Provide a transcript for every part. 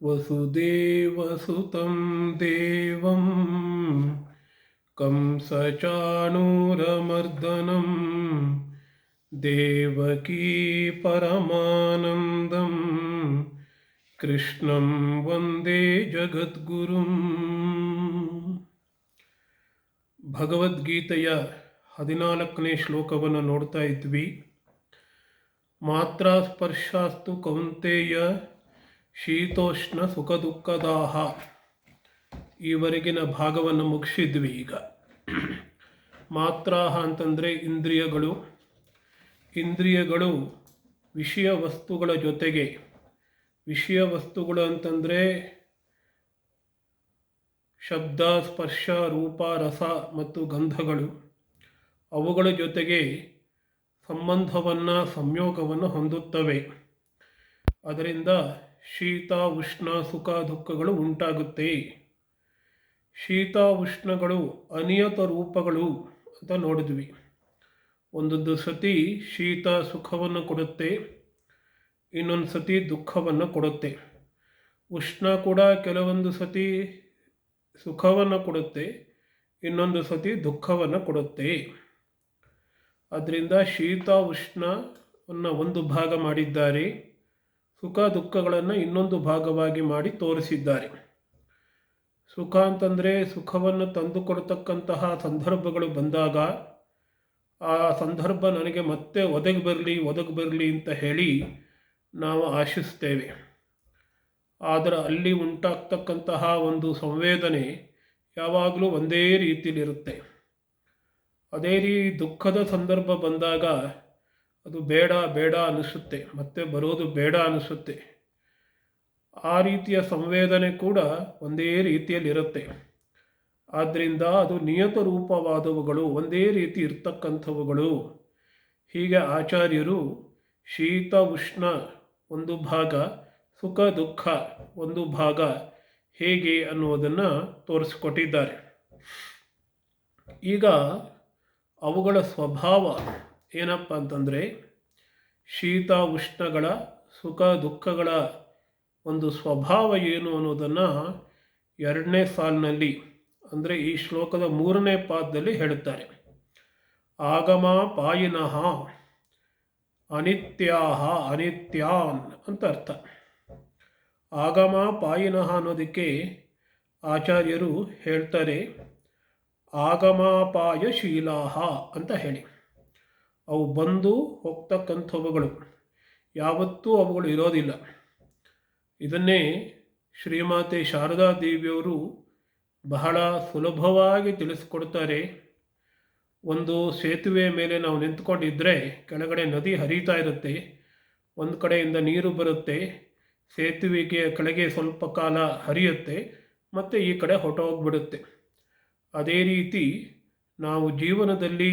ವಸುದೇವಸುತಂ ದೇವಂ ಕಂಸಚಾಣೂರಮರ್ದನಂ ದೇವಕೀ ಪರಮಾನಂದಂ ಕೃಷ್ಣಂ ವಂದೇ ಜಗದ್ಗುರುಂ. ಭಗವದ್ಗೀತೆಯ 14ನೇ ಶ್ಲೋಕವನ್ನು ನೋಡ್ತಾ ಇದ್ವಿ. ಮಾತ್ರಾ ಸ್ಪರ್ಶಾಸ್ತು ಕೌಂತೆಯ ಶೀತೋಷ್ಣ ಸುಖ ದುಃಖದಾಹ. ಈವರೆಗಿನ ಭಾಗವನ್ನು ಮುಗಿಸಿದ್ವಿ. ಈಗ ಮಾತ್ರಾಹ ಅಂತಂದರೆ ಇಂದ್ರಿಯಗಳು. ಇಂದ್ರಿಯಗಳು ವಿಷಯ ವಸ್ತುಗಳ ಜೊತೆಗೆ, ವಿಷಯ ವಸ್ತುಗಳು ಅಂತಂದರೆ ಶಬ್ದ, ಸ್ಪರ್ಶ, ರೂಪ, ರಸ ಮತ್ತು ಗಂಧಗಳು. ಅವುಗಳ ಜೊತೆಗೆ ಸಂಬಂಧವನ್ನು, ಸಂಯೋಗವನ್ನು ಹೊಂದುತ್ತವೆ. ಅದರಿಂದ ಶೀತ, ಉಷ್ಣ, ಸುಖ, ದುಃಖಗಳು ಉಂಟಾಗುತ್ತೆ. ಶೀತ ಉಷ್ಣಗಳು ಅನಿಯತ ರೂಪಗಳು ಅಂತ ನೋಡಿದ್ವಿ. ಒಂದೊಂದು ಸತಿ ಶೀತ ಸುಖವನ್ನು ಕೊಡುತ್ತೆ, ಇನ್ನೊಂದು ಸತಿ ದುಃಖವನ್ನು ಕೊಡುತ್ತೆ. ಉಷ್ಣ ಕೂಡ ಕೆಲವೊಂದು ಸತಿ ಸುಖವನ್ನು ಕೊಡುತ್ತೆ, ಇನ್ನೊಂದು ಸತಿ ದುಃಖವನ್ನು ಕೊಡುತ್ತೆ. ಅದರಿಂದ ಶೀತ ಉಷ್ಣವನ್ನು ಒಂದು ಭಾಗ ಮಾಡಿದ್ದಾರೆ, ಸುಖ ದುಃಖಗಳನ್ನು ಇನ್ನೊಂದು ಭಾಗವಾಗಿ ಮಾಡಿ ತೋರಿಸಿದ್ದಾರೆ. ಸುಖ ಅಂತಂದರೆ ಸುಖವನ್ನು ತಂದುಕೊಡ್ತಕ್ಕಂತಹ ಸಂದರ್ಭಗಳು ಬಂದಾಗ ಆ ಸಂದರ್ಭ ನನಗೆ ಮತ್ತೆ ಒದಗಿ ಬರಲಿ ಅಂತ ಹೇಳಿ ನಾವು ಆಶಿಸ್ತೇವೆ. ಆದರೆ ಅಲ್ಲಿ ಉಂಟಾಗ್ತಕ್ಕಂತಹ ಒಂದು ಸಂವೇದನೆ ಯಾವಾಗಲೂ ಒಂದೇ ರೀತಿಯಲ್ಲಿರುತ್ತೆ. ಅದೇ ದುಃಖದ ಸಂದರ್ಭ ಬಂದಾಗ ಅದು ಬೇಡ ಬೇಡ ಅನಿಸುತ್ತೆ, ಮತ್ತೆ ಬರೋದು ಬೇಡ ಅನಿಸುತ್ತೆ. ಆ ರೀತಿಯ ಸಂವೇದನೆ ಕೂಡ ಒಂದೇ ರೀತಿಯಲ್ಲಿರುತ್ತೆ. ಆದ್ದರಿಂದ ಅದು ನಿಯತ ರೂಪವಾದವುಗಳು, ಒಂದೇ ರೀತಿ ಇರ್ತಕ್ಕಂಥವುಗಳು. ಹೀಗೆ ಆಚಾರ್ಯರು ಶೀತ ಉಷ್ಣ ಒಂದು ಭಾಗ, ಸುಖ ದುಃಖ ಒಂದು ಭಾಗ ಹೇಗೆ ಅನ್ನುವುದನ್ನು ತೋರಿಸಿಕೊಟ್ಟಿದ್ದಾರೆ. ಈಗ ಅವುಗಳ ಸ್ವಭಾವ ಏನಪ್ಪ ಅಂತಂದರೆ, ಶೀತ ಉಷ್ಣಗಳ, ಸುಖ ದುಃಖಗಳ ಒಂದು ಸ್ವಭಾವ ಏನು ಅನ್ನೋದನ್ನು 2ನೇ ಸಾಲಿನಲ್ಲಿ, ಅಂದರೆ ಈ ಶ್ಲೋಕದ 3ನೇ ಪಾದದಲ್ಲಿ ಹೇಳುತ್ತಾರೆ. ಆಗಮ ಪಾಯಿನಃ ಅನಿತ್ಯಾಹ ಅನಿತ್ಯಾನ್ ಅಂತ ಅರ್ಥ. ಆಗಮ ಪಾಯಿನಃ ಅನ್ನೋದಕ್ಕೆ ಆಚಾರ್ಯರು ಹೇಳ್ತಾರೆ ಆಗಮಾಪಾಯಶೀಲಾಹ ಅಂತ ಹೇಳಿ. ಅವು ಬಂದು ಹೋಗ್ತಕ್ಕಂಥವುಗಳು, ಯಾವತ್ತೂ ಅವುಗಳು ಇರೋದಿಲ್ಲ. ಇದನ್ನೇ ಶ್ರೀಮಾತೆ ಶಾರದಾ ದೇವಿಯವರು ಬಹಳ ಸುಲಭವಾಗಿ ತಿಳಿಸ್ಕೊಡ್ತಾರೆ. ಒಂದು ಸೇತುವೆ ಮೇಲೆ ನಾವು ನಿಂತ್ಕೊಂಡಿದ್ದರೆ ಕೆಳಗಡೆ ನದಿ ಹರಿತಾ ಇರುತ್ತೆ, ಒಂದು ಕಡೆಯಿಂದ ನೀರು ಬರುತ್ತೆ, ಸೇತುವೆಗೆ ಕೆಳಗೆ ಸ್ವಲ್ಪ ಕಾಲ ಹರಿಯುತ್ತೆ, ಮತ್ತು ಈ ಕಡೆ ಹೊರಟೋಗ್ಬಿಡುತ್ತೆ. ಅದೇ ರೀತಿ ನಾವು ಜೀವನದಲ್ಲಿ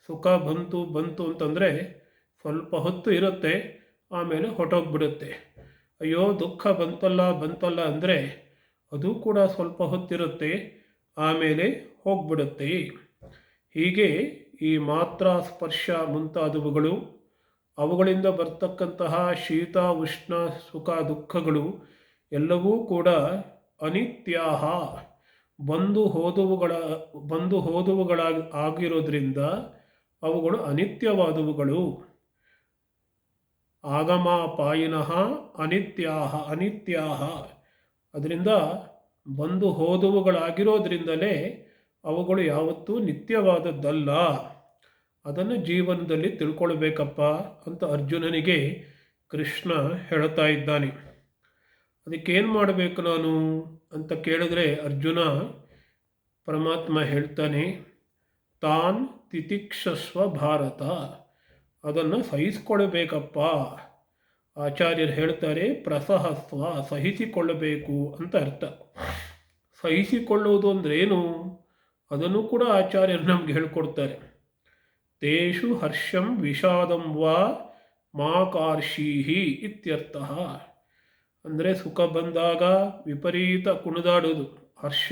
ಸುಖ ಬಂತು ಅಂತಂದರೆ ಸ್ವಲ್ಪ ಹೊತ್ತು ಇರುತ್ತೆ, ಆಮೇಲೆ ಹೊರಟೋಗ್ಬಿಡುತ್ತೆ. ಅಯ್ಯೋ ದುಃಖ ಬಂತಲ್ಲ ಅಂದರೆ ಅದು ಕೂಡ ಸ್ವಲ್ಪ ಹೊತ್ತಿರುತ್ತೆ, ಆಮೇಲೆ ಹೋಗ್ಬಿಡುತ್ತೆ. ಹೀಗೆ ಈ ಮಾತ್ರ ಸ್ಪರ್ಶ ಮುಂತಾದವುಗಳು, ಅವುಗಳಿಂದ ಬರ್ತಕ್ಕಂತಹ ಶೀತ ಉಷ್ಣ ಸುಖ ದುಃಖಗಳು ಎಲ್ಲವೂ ಕೂಡ ಅನಿತ್ಯಾಹ, ಬಂದು ಹೋದವುಗಳಾಗಿರೋದ್ರಿಂದ ಅವುಗಳು ಅನಿತ್ಯವಾದವುಗಳು. ಆಗಮಾಪಾಯಿನಃ ಅನಿತ್ಯಾಹ. ಅದರಿಂದ ಬಂದು ಹೋದವುಗಳಾಗಿರೋದ್ರಿಂದಲೇ ಅವುಗಳು ಯಾವತ್ತೂ ನಿತ್ಯವಾದದ್ದಲ್ಲ. ಅದನ್ನು ಜೀವನದಲ್ಲಿ ತಿಳ್ಕೊಳ್ಬೇಕಪ್ಪ ಅಂತ ಅರ್ಜುನನಿಗೆ ಕೃಷ್ಣ ಹೇಳ್ತಾ ಇದ್ದಾನೆ. ಅದಕ್ಕೇನು ಮಾಡಬೇಕು ನಾನು ಅಂತ ಕೇಳಿದ್ರೆ ಅರ್ಜುನ ಪರಮಾತ್ಮ ಹೇಳ್ತಾನೆ, ತಾನ್ ತಿತಿಕ್ಷಸ್ವ ಭಾರತ, ಅದನ್ನು ಸಹಿಸಿಕೊಳ್ಬೇಕಪ್ಪ. ಆಚಾರ್ಯರು ಹೇಳ್ತಾರೆ ಪ್ರಸಹಸ್ವ, ಸಹಿಸಿಕೊಳ್ಳಬೇಕು ಅಂತ ಅರ್ಥ. ಸಹಿಸಿಕೊಳ್ಳುವುದು ಅಂದ್ರೇನು ಅದನ್ನು ಕೂಡ ಆಚಾರ್ಯರು ನಮ್ಗೆ ಹೇಳ್ಕೊಡ್ತಾರೆ. ತೇಷು ಹರ್ಷಂ ವಿಷಾದಂ ವಾ ಮಾ ಕಾರ್ಷೀಹಿ ಇತ್ಯರ್ಥ. ಅಂದರೆ ಸುಖ ಬಂದಾಗ ವಿಪರೀತ ಕುಣಿದಾಡೋದು ಹರ್ಷ,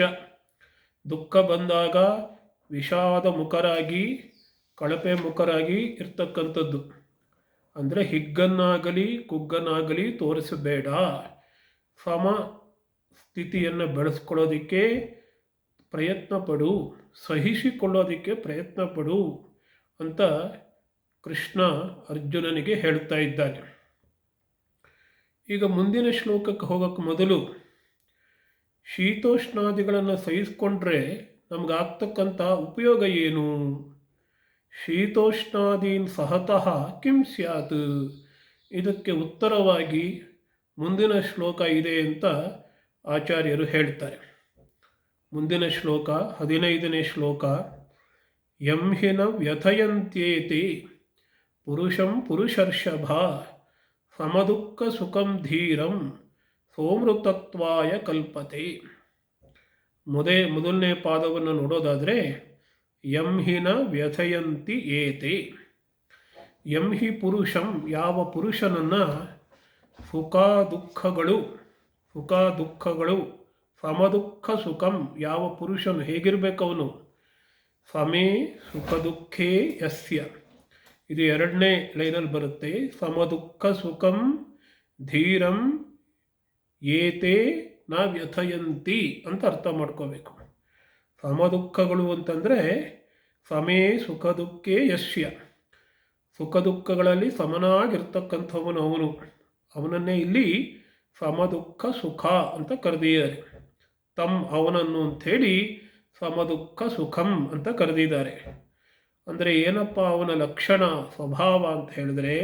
ದುಃಖ ಬಂದಾಗ ವಿಷಾದ ಮುಖರಾಗಿ, ಕಳಪೆ ಮುಖರಾಗಿ ಇರ್ತಕ್ಕಂಥದ್ದು. ಅಂದರೆ ಹಿಗ್ಗನ್ನಾಗಲಿ ಕುಗ್ಗನ್ನಾಗಲಿ ತೋರಿಸಬೇಡ. ಸಮ ಸ್ಥಿತಿಯನ್ನು ಬೆಳೆಸ್ಕೊಳ್ಳೋದಕ್ಕೆ ಪ್ರಯತ್ನ ಪಡು, ಸಹಿಸಿಕೊಳ್ಳೋದಕ್ಕೆ ಪ್ರಯತ್ನ ಪಡು ಅಂತ ಕೃಷ್ಣ ಅರ್ಜುನನಿಗೆ ಹೇಳ್ತಾ ಇದ್ದಾನೆ. ಈಗ ಮುಂದಿನ ಶ್ಲೋಕಕ್ಕೆ ಹೋಗೋಕ್ಕೆ ಮೊದಲು ಶೀತೋಷ್ಣಾದಿಗಳನ್ನು ಸಹಿಸಿಕೊಂಡ್ರೆ ನಮಗಾಗ್ತಕ್ಕಂಥ ಉಪಯೋಗ ಏನು? ಶೀತೋಷ್ಣಾದೀನ್ ಸಹತಃ ಕಿಂ ಸ್ಯಾತ್? ಇದಕ್ಕೆ ಉತ್ತರವಾಗಿ ಮುಂದಿನ ಶ್ಲೋಕ ಇದೆ ಅಂತ ಆಚಾರ್ಯರು ಹೇಳ್ತಾರೆ. ಮುಂದಿನ ಶ್ಲೋಕ 15ನೇ ಶ್ಲೋಕ. ಯಂ ಹಿ ನ ವ್ಯಥಯಂತ್ಯೇತಿ ಪುರುಷಂ ಪುರುಷರ್ಷಭ ಸಮದುಃಖ ಸುಖಂ ಧೀರಂ ಸೋಮೃತತ್ವಾಯ ಕಲ್ಪತೆ. ಮೊದಲನೇ ಪಾದವನ್ನು ನೋಡೋದಾದರೆ ಯಂ ಹಿ ನ ವ್ಯಥಯಂತಿ ಏತೆ. ಯಂ ಹಿ ಪುರುಷಂ, ಯಾವ ಪುರುಷನನ್ನು ಸುಖ ದುಃಖಗಳು ಸಮದುಃಖ ಸುಖಂ, ಯಾವ ಪುರುಷನು ಹೇಗಿರಬೇಕವನು, ಸಮೇ ಸುಖ ದುಃಖೇ ಯಸ್ಯ, ಇದು 2ನೇ ಲೈನಲ್ಲಿ ಬರುತ್ತೆ. ಸಮದುಃಖ ಸುಖಂ ಧೀರಂ ಏತೆ ನ ವ್ಯಥಯಂತಿ ಅಂತ ಅರ್ಥ ಮಾಡ್ಕೋಬೇಕು. ಸಮದುಃಖಗಳು ಅಂತಂದರೆ ಸಮೇ ಸುಖ ದುಃಖೇ ಯಸ್ಯ, ಸುಖ ದುಃಖಗಳಲ್ಲಿ ಸಮನಾಗಿರ್ತಕ್ಕಂಥವನು ಅವನನ್ನೇ ಇಲ್ಲಿ ಸಮದುಃಖ ಸುಖ ಅಂತ ಕರೆದಿದ್ದಾರೆ. ಅವನನ್ನು ಅಂಥೇಳಿ ಸಮದುಃಖ ಸುಖಂ ಅಂತ ಕರೆದಿದ್ದಾರೆ. ಅಂದರೆ ಏನಪ್ಪ ಅವನ ಲಕ್ಷಣ, ಸ್ವಭಾವ ಅಂತ ಹೇಳಿದ್ರೆ,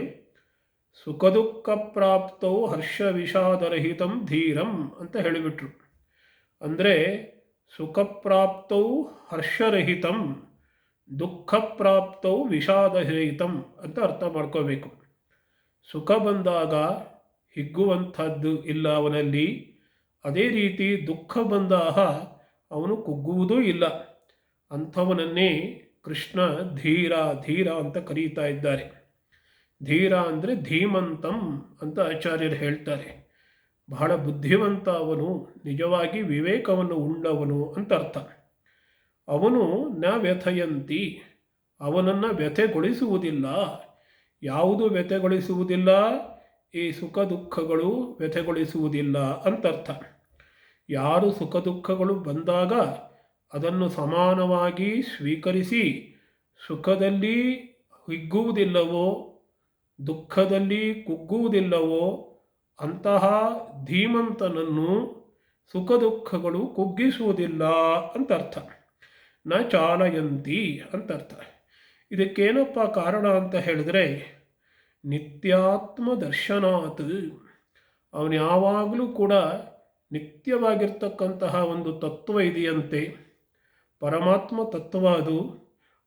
ಸುಖ ದುಃಖ ಪ್ರಾಪ್ತೌ ಹರ್ಷ ವಿಷಾದರಹಿತಂ ಧೀರಂ ಅಂತ ಹೇಳಿಬಿಟ್ರು. ಅಂದರೆ ಸುಖ ಪ್ರಾಪ್ತೌ ಹರ್ಷರಹಿತಂ, ದುಃಖ ಪ್ರಾಪ್ತೌ ವಿಷಾದರಹಿತಂ ಅಂತ ಅರ್ಥ ಮಾಡ್ಕೋಬೇಕು. ಸುಖ ಬಂದಾಗ ಹಿಗ್ಗುವಂಥದ್ದು ಇಲ್ಲ ಅವನಲ್ಲಿ, ಅದೇ ರೀತಿ ದುಃಖ ಬಂದಾಗ ಅವನು ಕುಗ್ಗುವುದೂ ಇಲ್ಲ. ಅಂಥವನನ್ನೇ ಕೃಷ್ಣ ಧೀರ ಅಂತ ಕರೀತಾ ಇದ್ದಾರೆ. ಧೀರ ಅಂದರೆ ಧೀಮಂತಂ ಅಂತ ಆಚಾರ್ಯರು ಹೇಳ್ತಾರೆ. ಬಹಳ ಬುದ್ಧಿವಂತ ಅವನು, ನಿಜವಾಗಿ ವಿವೇಕವನ್ನು ಉಳ್ಳವನು ಅಂತ ಅರ್ಥ. ಅವನು ನ ವ್ಯಥಯಂತಿ, ಅವನನ್ನು ವ್ಯಥೆಗೊಳಿಸುವುದಿಲ್ಲ. ಯಾವುದು ವ್ಯಥೆಗೊಳಿಸುವುದಿಲ್ಲ? ಈ ಸುಖ ದುಃಖಗಳು ವ್ಯಥೆಗೊಳಿಸುವುದಿಲ್ಲ ಅಂತರ್ಥ. ಯಾರು ಸುಖ ದುಃಖಗಳು ಬಂದಾಗ ಅದನ್ನು ಸಮಾನವಾಗಿ ಸ್ವೀಕರಿಸಿ ಸುಖದಲ್ಲಿ ಹಿಗ್ಗುವುದಿಲ್ಲವೋ ದುಃಖದಲ್ಲಿ ಕುಗ್ಗುವುದಿಲ್ಲವೋ ಅಂತಹ ಧೀಮಂತನನ್ನು ಸುಖ ದುಃಖಗಳು ಕುಗ್ಗಿಸುವುದಿಲ್ಲ ಅಂತರ್ಥ. ನ ಚಾಲಯಂತಿ ಅಂತರ್ಥ. ಇದಕ್ಕೇನಪ್ಪ ಕಾರಣ ಅಂತ ಹೇಳಿದ್ರೆ, ನಿತ್ಯಾತ್ಮ ದರ್ಶನಾತ್, ಅವನು ಯಾವಾಗಲೂ ಕೂಡ ನಿತ್ಯವಾಗಿರ್ತಕ್ಕಂತಹ ಒಂದು ತತ್ವ ಇದೆಯಂತೆ, ಪರಮಾತ್ಮ ತತ್ವ ಅದು.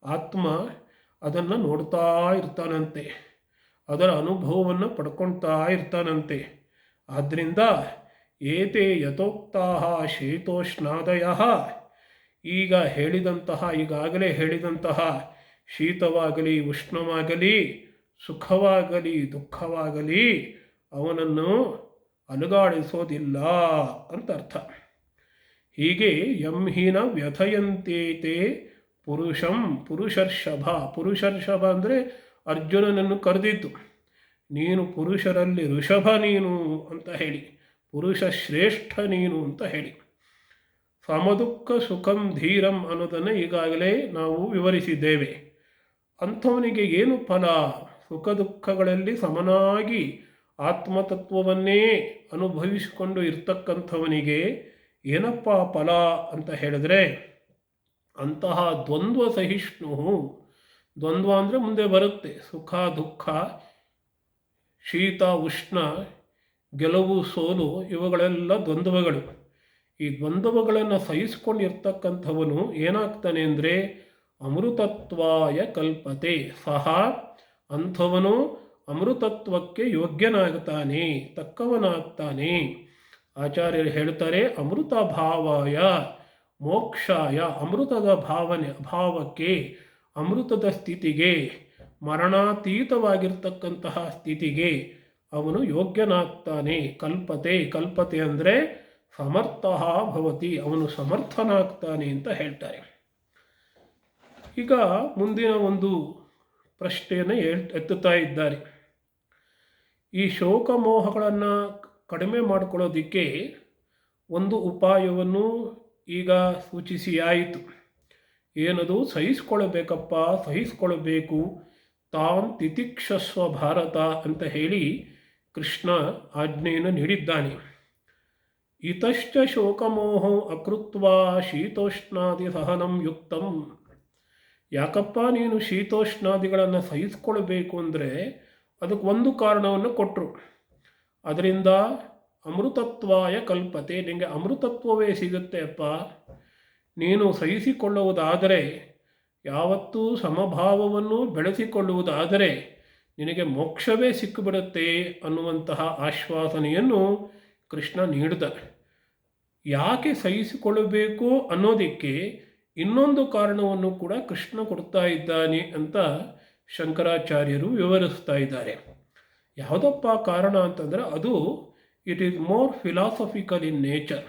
ಆತ್ಮ ಅದನ್ನು ನೋಡ್ತಾ ಇರ್ತಾನಂತೆ, ಅದರ ಅನುಭವವನ್ನು ಪಡ್ಕೊಳ್ತಾ ಇರ್ತಾನಂತೆ. ಆದ್ದರಿಂದ ಏತೆ ಯಥೋಕ್ತಾಹ ಶೀತೋಷ್ಣಾದಯ, ಈಗಾಗಲೇ ಹೇಳಿದಂತಹ ಶೀತವಾಗಲಿ ಉಷ್ಣವಾಗಲಿ ಸುಖವಾಗಲಿ ದುಃಖವಾಗಲಿ ಅವನನ್ನು ಅಲುಗಾಡಿಸೋದಿಲ್ಲ ಅಂತ ಅರ್ಥ. ಹೀಗೆ ಯಂ ಹೀನ ವ್ಯಥಯಂತೇತೆ ಪುರುಷಂ ಪುರುಷರ್ಷಭ ಅಂದರೆ ಅರ್ಜುನನನ್ನು ಕರೆದಿತ್ತು. ನೀನು ಪುರುಷರಲ್ಲಿ ಋಷಭ ನೀನು ಅಂತ ಹೇಳಿ, ಪುರುಷ ಶ್ರೇಷ್ಠ ನೀನು ಅಂತ ಹೇಳಿ. ಸಮದುಃಖ ಸುಖಂ ಧೀರಂ ಅನ್ನೋದನ್ನು ಈಗಾಗಲೇ ನಾವು ವಿವರಿಸಿದ್ದೇವೆ. ಅಂಥವನಿಗೆ ಏನು ಫಲ? ಸುಖ ದುಃಖಗಳಲ್ಲಿ ಸಮನಾಗಿ ಆತ್ಮತತ್ವವನ್ನೇ ಅನುಭವಿಸಿಕೊಂಡು ಇರ್ತಕ್ಕಂಥವನಿಗೆ ಏನಪ್ಪ ಫಲ ಅಂತ ಹೇಳಿದ್ರೆ, ಅಂತಹ ದ್ವಂದ್ವ ಸಹಿಷ್ಣು, ದ್ವಂದ್ವ ಅಂದರೆ ಮುಂದೆ ಬರುತ್ತೆ, ಸುಖ ದುಃಖ ಶೀತ ಉಷ್ಣ ಗೆಲುವು ಸೋಲು ಇವುಗಳೆಲ್ಲ ದ್ವಂದ್ವಗಳು. ಈ ದ್ವಂದ್ವಗಳನ್ನು ಸಹಿಸಿಕೊಂಡಿರ್ತಕ್ಕಂಥವನು ಏನಾಗ್ತಾನೆ ಅಂದರೆ ಅಮೃತತ್ವಾಯ ಕಲ್ಪತೆ, ಸಹ ಅಂಥವನು ಅಮೃತತ್ವಕ್ಕೆ ಯೋಗ್ಯನಾಗ್ತಾನೆ, ತಕ್ಕವನಾಗ್ತಾನೆ. ಆಚಾರ್ಯರು ಹೇಳ್ತಾರೆ, ಅಮೃತ ಭಾವಾಯ ಮೋಕ್ಷಾಯ, ಅಮೃತದ ಭಾವಕ್ಕೆ, ಅಮೃತದ ಸ್ಥಿತಿಗೆ, ಮರಣಾತೀತವಾಗಿರ್ತಕ್ಕಂತಹ ಸ್ಥಿತಿಗೆ ಅವನು ಯೋಗ್ಯನಾಗ್ತಾನೆ. ಕಲ್ಪತೆ ಅಂದರೆ ಸಮರ್ಥ ಭವತಿ, ಅವನು ಸಮರ್ಥನಾಗ್ತಾನೆ ಅಂತ ಹೇಳ್ತಾರೆ. ಈಗ ಮುಂದಿನ ಒಂದು ಪ್ರಶ್ನೆಯನ್ನು ಎತ್ತುತ್ತಾ ಇದ್ದಾರೆ. ಈ ಶೋಕ ಮೋಹಗಳನ್ನು ಕಡಿಮೆ ಮಾಡಿಕೊಳ್ಳೋದಕ್ಕೆ ಒಂದು ಉಪಾಯವನ್ನು ಈಗ ಸೂಚಿಸಿಯಾಯಿತು. ಏನದು? ಸಹಿಸಿಕೊಳ್ಳಬೇಕಪ್ಪ, ಸಹಿಸಿಕೊಳ್ಳಬೇಕು. ತಾನ್ ತಿತಿಕ್ಷಸ್ವ ಭಾರತ ಅಂತ ಹೇಳಿ ಕೃಷ್ಣ ಆಜ್ಞೆಯನ್ನು ನೀಡಿದ್ದಾನೆ. ಇತಶ್ಚ ಶೋಕಮೋಹಂ ಅಕೃತ್ವ ಶೀತೋಷ್ಣಾದಿ ಸಹನಂ ಯುಕ್ತಂ. ಯಾಕಪ್ಪ ನೀನು ಶೀತೋಷ್ಣಾದಿಗಳನ್ನು ಸಹಿಸಿಕೊಳ್ಬೇಕು ಅಂದರೆ ಅದಕ್ಕೆ ಒಂದು ಕಾರಣವನ್ನು ಕೊಟ್ಟರು. ಅದರಿಂದ ಅಮೃತತ್ವಾಯ ಕಲ್ಪತೆ, ನಿನಗೆ ಅಮೃತತ್ವವೇ ಸಿಗುತ್ತೆ ಅಪ್ಪ. ನೀನು ಸಹಿಸಿಕೊಳ್ಳುವುದಾದರೆ, ಯಾವತ್ತೂ ಸಮಭಾವವನ್ನು ಬೆಳೆಸಿಕೊಳ್ಳುವುದಾದರೆ ನಿನಗೆ ಮೋಕ್ಷವೇ ಸಿಕ್ಕಿಬಿಡುತ್ತೆ ಅನ್ನುವಂತಹ ಆಶ್ವಾಸನೆಯನ್ನು ಕೃಷ್ಣ ನೀಡಿದ. ಯಾಕೆ ಸಹಿಸಿಕೊಳ್ಳಬೇಕು ಅನ್ನೋದಕ್ಕೆ ಇನ್ನೊಂದು ಕಾರಣವನ್ನು ಕೂಡ ಕೃಷ್ಣ ಕೊಡ್ತಾ ಇದ್ದಾನೆ ಅಂತ ಶಂಕರಾಚಾರ್ಯರು ವಿವರಿಸ್ತಾ ಇದ್ದಾರೆ. ಯಾವುದಪ್ಪ ಕಾರಣ ಅಂತಂದರೆ ಅದು it is more philosophical in nature,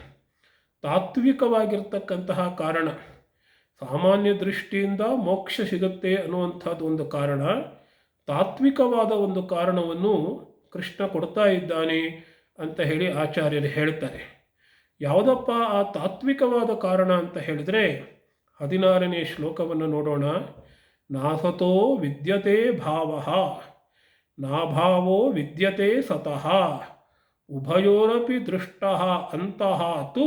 ತಾತ್ವಿಕವಾಗಿರ್ತಕ್ಕಂತಹ ಕಾರಣ. ಸಾಮಾನ್ಯ ದೃಷ್ಟಿಯಿಂದ ಮೋಕ್ಷ ಸಿಗುತ್ತೆ ಅನ್ನುವಂಥದ್ದು ಒಂದು ಕಾರಣ, ತಾತ್ವಿಕವಾದ ಒಂದು ಕಾರಣವನ್ನು ಕೃಷ್ಣ ಕೊಡ್ತಾ ಇದ್ದಾನೆ ಅಂತ ಹೇಳಿ ಆಚಾರ್ಯರು ಹೇಳ್ತಾರೆ. ಯಾವುದಪ್ಪ ಆ ತಾತ್ವಿಕವಾದ ಕಾರಣ ಅಂತ ಹೇಳಿದರೆ 16ನೇ ಶ್ಲೋಕವನ್ನು ನೋಡೋಣ. ನಾಸತೋ ವಿದ್ಯತೆ ಭಾವಃ ನಾಭಾವೋ ವಿದ್ಯತೆ ಸತಃ ಉಭಯೋರಪಿ ದೃಷ್ಟಃ ಅಂತಃ ತು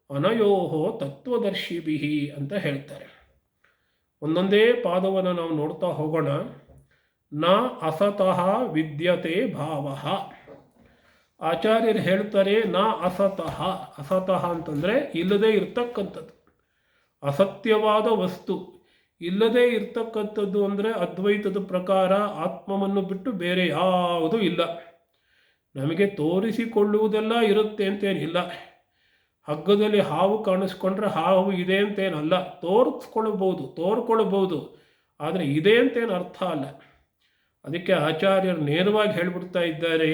ಅನಯೋಹೋ ತತ್ವದರ್ಶಿಭಿಃ ಅಂತ ಹೇಳ್ತಾರೆ. ಒಂದೊಂದೇ ಪಾದವನ್ನು ನಾವು ನೋಡ್ತಾ ಹೋಗೋಣ. ನ ಅಸತಃ ವಿದ್ಯತೆ ಭಾವಃ. ಆಚಾರ್ಯರು ಹೇಳ್ತಾರೆ ನ ಅಸತಃ. ಅಸತಃ ಅಂತಂದರೆ ಇಲ್ಲದೇ ಇರ್ತಕ್ಕಂಥದ್ದು, ಅಸತ್ಯವಾದ ವಸ್ತು. ಇಲ್ಲದೇ ಇರ್ತಕ್ಕಂಥದ್ದು ಅಂದರೆ ಅದ್ವೈತದ ಪ್ರಕಾರ ಆತ್ಮವನ್ನು ಬಿಟ್ಟು ಬೇರೆ ಯಾವುದೂ ಇಲ್ಲ. ನಮಗೆ ತೋರಿಸಿಕೊಳ್ಳುವುದೆಲ್ಲ ಇರುತ್ತೆ ಅಂತೇನಿಲ್ಲ. ಹಗ್ಗದಲ್ಲಿ ಹಾವು ಕಾಣಿಸ್ಕೊಂಡ್ರೆ ಹಾವು ಇದೆ ಅಂತೇನಲ್ಲ, ತೋರ್ಕೊಳ್ಬೋದು, ಆದರೆ ಇದೆ ಅಂತೇನು ಅರ್ಥ ಅಲ್ಲ. ಅದಕ್ಕೆ ಆಚಾರ್ಯರು ನೇರವಾಗಿ ಹೇಳ್ಬಿಡ್ತಾ ಇದ್ದಾರೆ,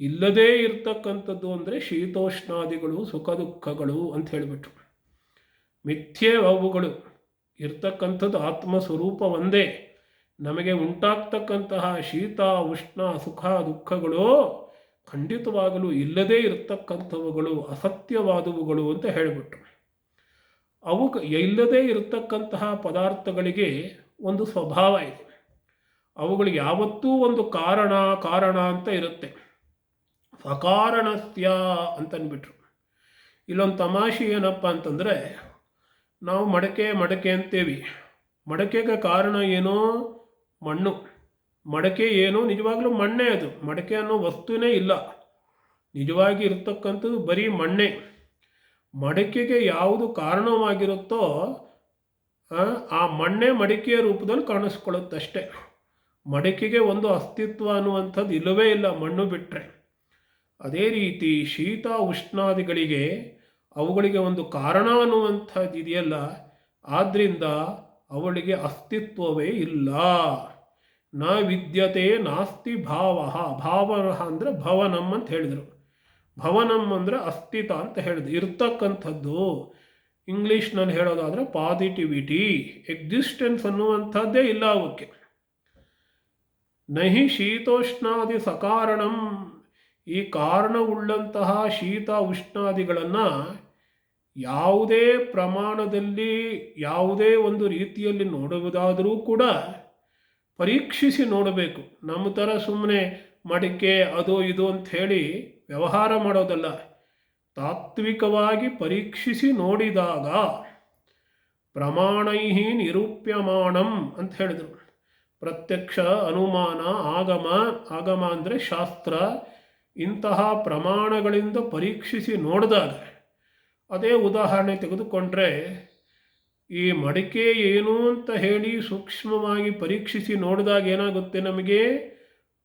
ಇಲ್ಲದೇ ಇರ್ತಕ್ಕಂಥದ್ದು ಅಂದರೆ ಶೀತೋಷ್ಣಾದಿಗಳು, ಸುಖ ದುಃಖಗಳು ಅಂತ ಹೇಳಿಬಿಟ್ರು. ಮಿಥ್ಯೆ ಅವುಗಳು. ಇರ್ತಕ್ಕಂಥದ್ದು ಆತ್ಮಸ್ವರೂಪ ಒಂದೇ. ನಮಗೆ ಉಂಟಾಗ್ತಕ್ಕಂತಹ ಶೀತ ಉಷ್ಣ ಸುಖ ದುಃಖಗಳು ಖಂಡಿತವಾಗಲೂ ಇಲ್ಲದೇ ಇರತಕ್ಕಂಥವುಗಳು, ಅಸತ್ಯವಾದವುಗಳು ಅಂತ ಹೇಳಿಬಿಟ್ರು. ಅವು ಇಲ್ಲದೇ ಇರತಕ್ಕಂತಹ ಪದಾರ್ಥಗಳಿಗೆ ಒಂದು ಸ್ವಭಾವ ಇದೆ. ಅವುಗಳಿಗೆ ಯಾವತ್ತೂ ಒಂದು ಕಾರಣ ಅಂತ ಇರುತ್ತೆ. ಸಕಾರಣಸ್ಯ ಅಂತನ್ಬಿಟ್ರು. ಇಲ್ಲೊಂದು ತಮಾಷೆ ಏನಪ್ಪ ಅಂತಂದರೆ, ನಾವು ಮಡಕೆ ಅಂತೇವಿ. ಮಡಕೆಗೆ ಕಾರಣ ಏನೋ ಮಣ್ಣು. ಮಡಕೆ ಏನೋ ನಿಜವಾಗ್ಲೂ ಮಣ್ಣೇ. ಅದು ಮಡಕೆ ಅನ್ನೋ ವಸ್ತುನೇ ಇಲ್ಲ, ನಿಜವಾಗಿ ಇರ್ತಕ್ಕಂಥದ್ದು ಬರೀ ಮಣ್ಣೆ. ಮಡಕೆಗೆ ಯಾವುದು ಕಾರಣವಾಗಿರುತ್ತೋ ಆ ಮಣ್ಣೆ ಮಡಿಕೆಯ ರೂಪದಲ್ಲಿ ಕಾಣಿಸ್ಕೊಳ್ಳುತ್ತಷ್ಟೆ. ಮಡಕೆಗೆ ಒಂದು ಅಸ್ತಿತ್ವ ಅನ್ನುವಂಥದ್ದು ಇಲ್ಲವೇ ಇಲ್ಲ ಮಣ್ಣು ಬಿಟ್ಟರೆ. ಅದೇ ರೀತಿ ಶೀತ ಉಷ್ಣಾದಿಗಳಿಗೆ ಅವುಗಳಿಗೆ ಒಂದು ಕಾರಣ ಅನ್ನುವಂಥದ್ದು ಇದೆಯಲ್ಲ, ಆದ್ದರಿಂದ ಅವಳಿಗೆ ಅಸ್ತಿತ್ವವೇ ಇಲ್ಲ. ನ ವಿದ್ಯತೆ ನಾಸ್ತಿ ಭಾವ. ಭಾವ ಅಂದರೆ ಭವನಂ ಅಂತ ಹೇಳಿದರು. ಭವನಂ ಅಂದರೆ ಅಸ್ತಿತ್ವ ಅಂತ ಹೇಳಿದ್ರು, ಇರ್ತಕ್ಕಂಥದ್ದು. ಇಂಗ್ಲೀಷ್ನಲ್ಲಿ ಹೇಳೋದಾದರೆ ಪಾಸಿಟಿವಿಟಿ, ಎಕ್ಸಿಸ್ಟೆನ್ಸ್ ಅನ್ನುವಂಥದ್ದೇ ಇಲ್ಲ ಅವಕ್ಕೆ. ನಹಿ ಶೀತೋಷ್ಣಾದಿ ಸಕಾರಣಂ. ಈ ಕಾರಣವುಳ್ಳಂತಹ ಶೀತ ಉಷ್ಣಾದಿಗಳನ್ನು ಯಾವುದೇ ಪ್ರಮಾಣದಲ್ಲಿ ಯಾವುದೇ ಒಂದು ರೀತಿಯಲ್ಲಿ ನೋಡುವುದಾದರೂ ಕೂಡ ಪರೀಕ್ಷಿಸಿ ನೋಡಬೇಕು. ನಮ್ಮ ಥರ ಸುಮ್ಮನೆ ಮಡಿಕೆ ಅದು ಇದು ಅಂಥೇಳಿ ವ್ಯವಹಾರ ಮಾಡೋದಲ್ಲ. ತಾತ್ವಿಕವಾಗಿ ಪರೀಕ್ಷಿಸಿ ನೋಡಿದಾಗ ಪ್ರಮಾಣೈ ನಿರೂಪ್ಯಮಾಣಂ ಅಂತ ಹೇಳಿದರು. ಪ್ರತ್ಯಕ್ಷ, ಅನುಮಾನ, ಆಗಮ ಅಂದರೆ ಶಾಸ್ತ್ರ. ಇಂತಹ ಪ್ರಮಾಣಗಳಿಂದ ಪರೀಕ್ಷಿಸಿ ನೋಡಿದಾಗ, ಅದೇ ಉದಾಹರಣೆ ತೆಗೆದುಕೊಂಡ್ರೆ, ಈ ಮಡಿಕೆ ಏನು ಅಂತ ಹೇಳಿ ಸೂಕ್ಷ್ಮವಾಗಿ ಪರೀಕ್ಷಿಸಿ ನೋಡಿದಾಗ ಏನಾಗುತ್ತೆ, ನಮಗೆ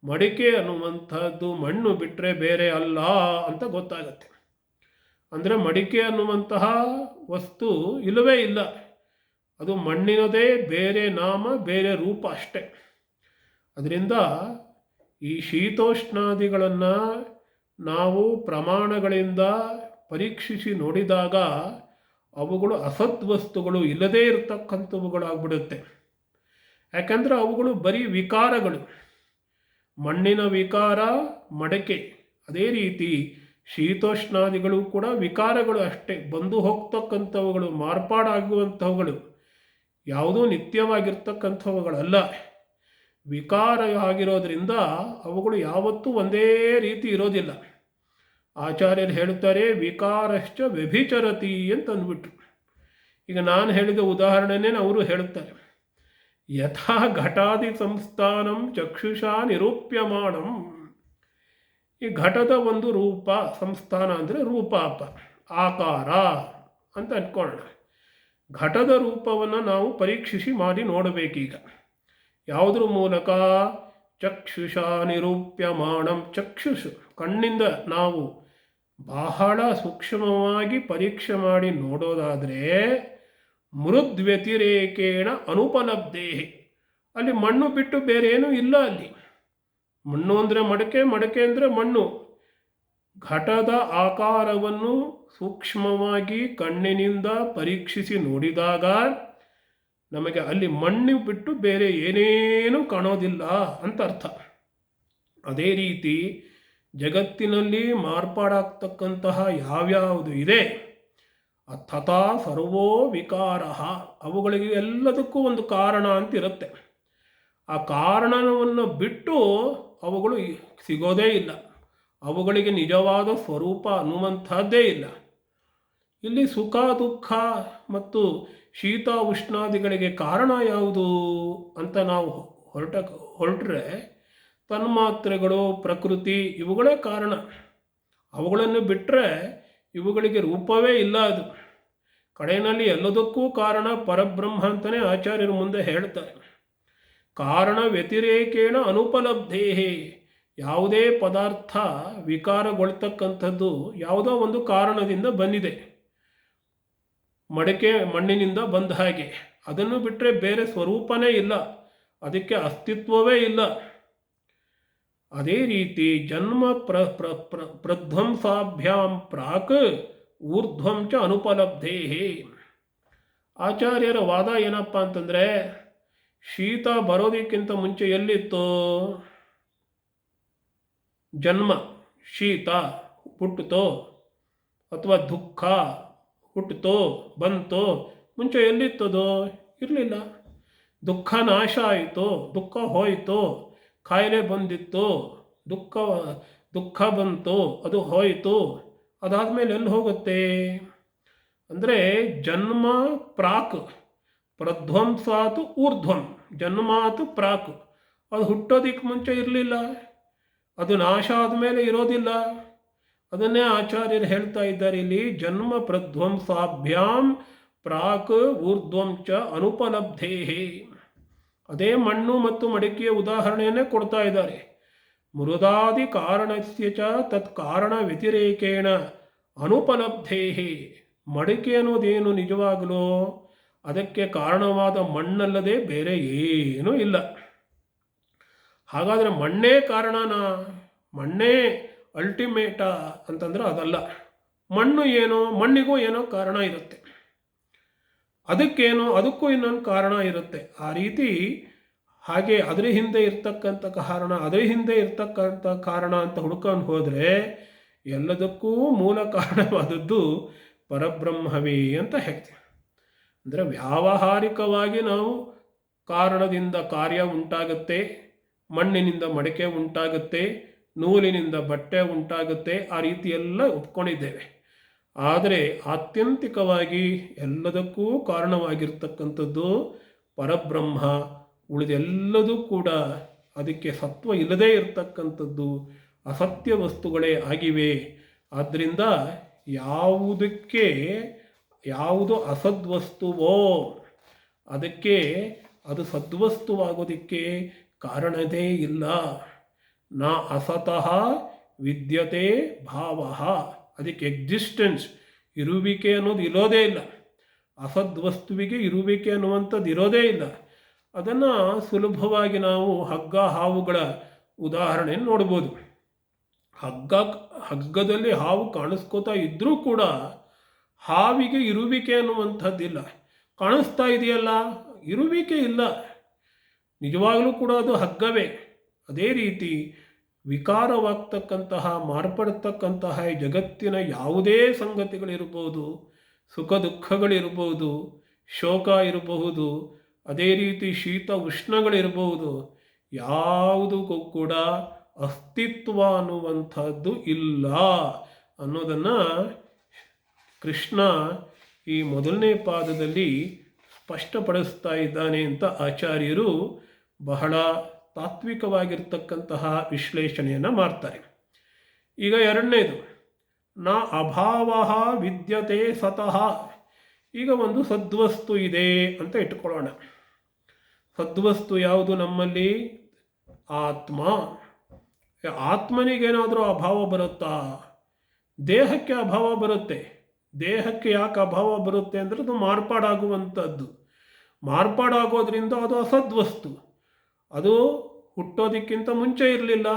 ಮಡಿಕೆ ಅನ್ನುವಂಥದ್ದು ಮಣ್ಣು ಬಿಟ್ಟರೆ ಬೇರೆ ಅಲ್ಲ ಅಂತ ಗೊತ್ತಾಗತ್ತೆ. ಅಂದರೆ ಮಡಿಕೆ ಅನ್ನುವಂತಹ ವಸ್ತು ಇಲ್ಲವೇ ಇಲ್ಲ, ಅದು ಮಣ್ಣಿನದೇ ಬೇರೆ ನಾಮ, ಬೇರೆ ರೂಪ ಅಷ್ಟೆ. ಅದರಿಂದ ಈ ಶೀತೋಷ್ಣಾದಿಗಳನ್ನು ನಾವು ಪ್ರಮಾಣಗಳಿಂದ ಪರೀಕ್ಷಿಸಿ ನೋಡಿದಾಗ ಅವುಗಳು ಅಸದ್ವಸ್ತುಗಳು, ಇಲ್ಲದೇ ಇರತಕ್ಕಂಥವುಗಳಾಗ್ಬಿಡುತ್ತೆ. ಯಾಕಂದರೆ ಅವುಗಳು ಬರೀ ವಿಕಾರಗಳು. ಮಣ್ಣಿನ ವಿಕಾರ ಮಡಕೆ, ಅದೇ ರೀತಿ ಶೀತೋಷ್ಣಾದಿಗಳು ಕೂಡ ವಿಕಾರಗಳು ಅಷ್ಟೇ, ಬಂದು ಹೋಗ್ತಕ್ಕಂಥವುಗಳು, ಮಾರ್ಪಾಡಾಗುವಂಥವುಗಳು, ಯಾವುದೂ ನಿತ್ಯವಾಗಿರ್ತಕ್ಕಂಥವುಗಳಲ್ಲ. ವಿಕಾರ ಆಗಿರೋದ್ರಿಂದ ಅವುಗಳು ಯಾವತ್ತೂ ಒಂದೇ ರೀತಿ ಇರೋದಿಲ್ಲ. ಆಚಾರ್ಯರು ಹೇಳುತ್ತಾರೆ, ವಿಕಾರಶ್ಚ ವ್ಯಭಿಚರತಿ ಅಂತ ಅಂದ್ಬಿಟ್ರು. ಈಗ ನಾನು ಹೇಳಿದ ಉದಾಹರಣೆನೇ ಅವರು ಹೇಳುತ್ತಾರೆ. ಯಥಾ ಘಟಾದಿ ಸಂಸ್ಥಾನಂ ಚಕ್ಷುಷಾ ನಿರೂಪ್ಯಮಾಣಂ. ಈ ಘಟದ ಒಂದು ರೂಪ, ಸಂಸ್ಥಾನ ಅಂದರೆ ರೂಪಾಪ, ಆಕಾರ ಅಂತ ಅಂದ್ಕೊಳ್ಳೋಣ. ಘಟದ ರೂಪವನ್ನು ನಾವು ಪರೀಕ್ಷಿಸಿ ಮಾಡಿ ನೋಡಬೇಕೀಗ. ಯಾವುದ್ರ ಮೂಲಕ? ಚಕ್ಷುಷಾ ನಿರೂಪ್ಯಮಾಣಂ. ಚಕ್ಷುಷು, ಕಣ್ಣಿಂದ ನಾವು ಬಹಳ ಸೂಕ್ಷ್ಮವಾಗಿ ಪರೀಕ್ಷೆ ಮಾಡಿ ನೋಡೋದಾದರೆ ಮೃದ್ವ್ಯತಿರೇಕೇಣ ಅನುಪಲಬ್ಧೇ. ಅಲ್ಲಿ ಮಣ್ಣು ಬಿಟ್ಟು ಬೇರೆ ಏನೂ ಇಲ್ಲ. ಅಲ್ಲಿ ಮಣ್ಣು ಅಂದರೆ ಮಡಕೆ, ಮಡಕೆ ಅಂದರೆ ಮಣ್ಣು. ಘಟದ ಆಕಾರವನ್ನು ಸೂಕ್ಷ್ಮವಾಗಿ ಕಣ್ಣಿನಿಂದ ಪರೀಕ್ಷಿಸಿ ನೋಡಿದಾಗ ನಮಗೆ ಅಲ್ಲಿ ಮಣ್ಣು ಬಿಟ್ಟು ಬೇರೆ ಏನೇನೂ ಕಾಣೋದಿಲ್ಲ ಅಂತ ಅರ್ಥ. ಅದೇ ರೀತಿ ಜಗತ್ತಿನಲ್ಲಿ ಮಾರ್ಪಾಡಾಗ್ತಕ್ಕಂತಹ ಯಾವ್ಯಾವುದು ಇದೆ, ತಥಾ ಸರ್ವೋ ವಿಕಾರ, ಅವುಗಳಿಗೆ ಎಲ್ಲದಕ್ಕೂ ಒಂದು ಕಾರಣ ಅಂತ ಇರುತ್ತೆ. ಆ ಕಾರಣವನ್ನು ಬಿಟ್ಟು ಅವುಗಳು ಸಿಗೋದೇ ಇಲ್ಲ. ಅವುಗಳಿಗೆ ನಿಜವಾದ ಸ್ವರೂಪ ಅನ್ನುವಂಥದ್ದೇ ಇಲ್ಲ. ಇಲ್ಲಿ ಸುಖ ದುಃಖ ಮತ್ತು ಶೀತ ಉಷ್ಣಾದಿಗಳಿಗೆ ಕಾರಣ ಯಾವುದು ಅಂತ ನಾವು ಹೊರಟ್ರೆ ತನ್ಮಾತ್ರೆಗಳು, ಪ್ರಕೃತಿ, ಇವುಗಳೇ ಕಾರಣ. ಅವುಗಳನ್ನು ಬಿಟ್ಟರೆ ಇವುಗಳಿಗೆ ರೂಪವೇ ಇಲ್ಲ. ಅದು ಕಡೆಯಲ್ಲಿ ಎಲ್ಲದಕ್ಕೂ ಕಾರಣ ಪರಬ್ರಹ್ಮ ಅಂತಲೇ ಆಚಾರ್ಯರು ಮುಂದೆ ಹೇಳ್ತಾರೆ. ಕಾರಣ ವ್ಯತಿರೇಕೇಣ ಅನುಪಲಬ್ಧೇಹೇ. ಯಾವುದೇ ಪದಾರ್ಥ ವಿಕಾರಗೊಳ್ತಕ್ಕಂಥದ್ದು ಯಾವುದೋ ಒಂದು ಕಾರಣದಿಂದ ಬಂದಿದೆ. ಮಡಕೆ ಮಣ್ಣಿನಿಂದ ಬಂದ ಹಾಗೆ, ಅದನ್ನು ಬಿಟ್ಟರೆ ಬೇರೆ ಸ್ವರೂಪನೇ ಇಲ್ಲ, ಅದಕ್ಕೆ ಅಸ್ತಿತ್ವವೇ ಇಲ್ಲ. ಅದೇ ರೀತಿ ಜನ್ಮ ಪ್ರಧ್ವಂಸಾಭ್ಯಾಂ ಪ್ರಾಕ್ ಊರ್ಧ್ವಂ ಚ ಅನುಪಲಬ್ಧೇಹೇ. ಆಚಾರ್ಯರ ವಾದ ಏನಪ್ಪ ಅಂತಂದರೆ, ಶೀತ ಬರೋದಕ್ಕಿಂತ ಮುಂಚೆ ಎಲ್ಲಿತ್ತೋ ಜನ್ಮ, ಶೀತ ಹುಟ್ಟುತ್ತೋ ಅಥವಾ ದುಃಖ ಹುಟ್ಟುತ್ತೋ ಬಂತೋ, ಮುಂಚೆ ಎಲ್ಲಿತ್ತದೋ? ಇರಲಿಲ್ಲ. ದುಃಖ ನಾಶ ಆಯಿತು, ದುಃಖ ಹೋಯಿತು, ಕಾಯಿಲೆ ಬಂದಿತ್ತು, ದುಃಖ ಬಂತು, ಅದು ಹೋಯಿತು, ಅದಾದಮೇಲೆ ಎಲ್ಲಿ ಹೋಗುತ್ತೆ ಅಂದರೆ ಜನ್ಮ ಪ್ರಾಕ್ ಪ್ರಧ್ವಂಸಾತು ಊರ್ಧ್ವಂ. ಜನ್ಮಾತು ಪ್ರಾಕ್, ಅದು ಹುಟ್ಟೋದಕ್ಕೆ ಮುಂಚೆ ಇರಲಿಲ್ಲ, ಅದು ನಾಶ ಆದಮೇಲೆ ಇರೋದಿಲ್ಲ. ಅದನ್ನೇ ಆಚಾರ್ಯರು ಹೇಳ್ತಾ ಇದ್ದಾರೆ ಇಲ್ಲಿ, ಜನ್ಮ ಪ್ರಧ್ವಂಸಾಭ್ಯಾಂ ಪ್ರಾಕ್ ಊರ್ಧ್ವಂ ಚ ಅನುಪಲಬ್ಧೇಹೇ. ಅದೇ ಮಣ್ಣು ಮತ್ತು ಮಡಿಕೆಯ ಉದಾಹರಣೆಯನ್ನೇ ಕೊಡ್ತಾ ಇದ್ದಾರೆ. ಮೃದಾದಿ ಕಾರಣಸ್ಯ ಚ ತತ್ ಕಾರಣ ವ್ಯತಿರೇಕೇಣ ಅನುಪಲಬ್ಧೇಹೇ. ಮಡಿಕೆ ಅನ್ನೋದೇನು ನಿಜವಾಗಲೋ ಅದಕ್ಕೆ ಕಾರಣವಾದ ಮಣ್ಣಲ್ಲದೆ ಬೇರೆ ಏನೂ ಇಲ್ಲ. ಹಾಗಾದರೆ ಮಣ್ಣೇ ಕಾರಣನಾ? ಮಣ್ಣೇ ಅಲ್ಟಿಮೇಟಾ ಅಂತಂದ್ರೆ ಅದಲ್ಲ. ಮಣ್ಣು ಏನೋ, ಮಣ್ಣಿಗೂ ಏನೋ ಕಾರಣ ಇರುತ್ತೆ, ಅದಕ್ಕೂ ಇನ್ನೊಂದು ಕಾರಣ ಇರುತ್ತೆ. ಆ ರೀತಿ ಹಾಗೆ ಅದರ ಹಿಂದೆ ಇರ್ತಕ್ಕಂಥ ಕಾರಣ ಅಂತ ಹುಡ್ಕೊಂಡು ಹೋದರೆ ಎಲ್ಲದಕ್ಕೂ ಮೂಲ ಕಾರಣವಾದದ್ದು ಪರಬ್ರಹ್ಮವೇ ಅಂತ ಹೇಳ್ತೀವಿ. ಅಂದರೆ ವ್ಯಾವಹಾರಿಕವಾಗಿ ನಾವು ಕಾರಣದಿಂದ ಕಾರ್ಯ ಉಂಟಾಗುತ್ತೆ, ಮಣ್ಣಿನಿಂದ ಮಡಿಕೆ ಉಂಟಾಗುತ್ತೆ, ನೂಲಿನಿಂದ ಬಟ್ಟೆ ಉಂಟಾಗುತ್ತೆ, ಆ ರೀತಿ ಎಲ್ಲ ಒಪ್ಕೊಂಡಿದ್ದೇವೆ. ಆದರೆ ಆತ್ಯಂತಿಕವಾಗಿ ಎಲ್ಲದಕ್ಕೂ ಕಾರಣವಾಗಿರ್ತಕ್ಕಂಥದ್ದು ಪರಬ್ರಹ್ಮ. ಉಳಿದೆಲ್ಲದೂ ಕೂಡ ಅದಕ್ಕೆ ಸತ್ವ ಇಲ್ಲದೇ ಇರತಕ್ಕಂಥದ್ದು ಅಸತ್ಯ ವಸ್ತುಗಳೇ ಆಗಿವೆ. ಆದ್ದರಿಂದ ಯಾವುದು ಅಸದ್ವಸ್ತುವೋ ಅದಕ್ಕೆ ಅದು ಸದ್ವಸ್ತುವಾಗೋದಕ್ಕೆ ಕಾರಣದೇ ಇಲ್ಲ. ನ ಅಸತಃ ವಿದ್ಯತೆ ಭಾವ. ಅದಕ್ಕೆ ಎಕ್ಸಿಸ್ಟೆನ್ಸ್, ಇರುವಿಕೆ ಅನ್ನೋದು ಇರೋದೇ ಇಲ್ಲ. ಅಸದ್ವಸ್ತುವಿಗೆ ಇರುವಿಕೆ ಅನ್ನುವಂಥದ್ದು ಇರೋದೇ ಇಲ್ಲ. ಅದನ್ನು ಸುಲಭವಾಗಿ ನಾವು ಹಗ್ಗ ಹಾವುಗಳ ಉದಾಹರಣೆ ನೋಡ್ಬೋದು. ಹಗ್ಗದಲ್ಲಿ ಹಾವು ಕಾಣಿಸ್ಕೋತಾ ಇದ್ದರೂ ಕೂಡ ಹಾವಿಗೆ ಇರುವಿಕೆ ಅನ್ನುವಂಥದ್ದಿಲ್ಲ. ಕಾಣಿಸ್ತಾ ಇದೆಯಲ್ಲ, ಇರುವಿಕೆ ಇಲ್ಲ, ನಿಜವಾಗಲೂ ಕೂಡ ಅದು ಹಗ್ಗವೇ. ಅದೇ ರೀತಿ ವಿಕಾರವಾಗ್ತಕ್ಕಂತಹ ಮಾರ್ಪಡ್ತಕ್ಕಂತಹ ಈ ಜಗತ್ತಿನ ಯಾವುದೇ ಸಂಗತಿಗಳಿರ್ಬೋದು, ಸುಖ ದುಃಖಗಳಿರ್ಬೋದು, ಶೋಕ ಇರಬಹುದು, ಅದೇ ರೀತಿ ಶೀತ ಉಷ್ಣಗಳಿರಬಹುದು, ಯಾವುದಕ್ಕೂ ಕೂಡ ಅಸ್ತಿತ್ವ ಅನ್ನುವಂಥದ್ದು ಇಲ್ಲ ಅನ್ನೋದನ್ನು ಕೃಷ್ಣ ಈ ಮೊದಲನೇ ಪಾದದಲ್ಲಿ ಸ್ಪಷ್ಟಪಡಿಸ್ತಾ ಇದ್ದಾನೆ ಅಂತ ಆಚಾರ್ಯರು ಬಹಳ ತಾತ್ವಿಕವಾಗಿರ್ತಕ್ಕಂತಹ ವಿಶ್ಲೇಷಣೆಯನ್ನು ಮಾಡ್ತಾರೆ. ಈಗ ಎರಡನೇದು, ನ ಅಭಾವ ವಿದ್ಯತೆ ಸತಃ. ಈಗ ಒಂದು ಸದ್ವಸ್ತು ಇದೆ ಅಂತ ಇಟ್ಕೊಳ್ಳೋಣ. ಸದ್ವಸ್ತು ಯಾವುದು ನಮ್ಮಲ್ಲಿ? ಆತ್ಮ. ಆತ್ಮನಿಗೇನಾದರೂ ಅಭಾವ ಬರುತ್ತಾ? ದೇಹಕ್ಕೆ ಅಭಾವ ಬರುತ್ತೆ. ದೇಹಕ್ಕೆ ಯಾಕೆ ಅಭಾವ ಬರುತ್ತೆ ಅಂದರೆ ಅದು ಮಾರ್ಪಾಡಾಗುವಂಥದ್ದು. ಮಾರ್ಪಾಡಾಗೋದ್ರಿಂದ ಅದು ಅಸದ್ವಸ್ತು. ಅದು ಹುಟ್ಟೋದಕ್ಕಿಂತ ಮುಂಚೆ ಇರಲಿಲ್ಲ,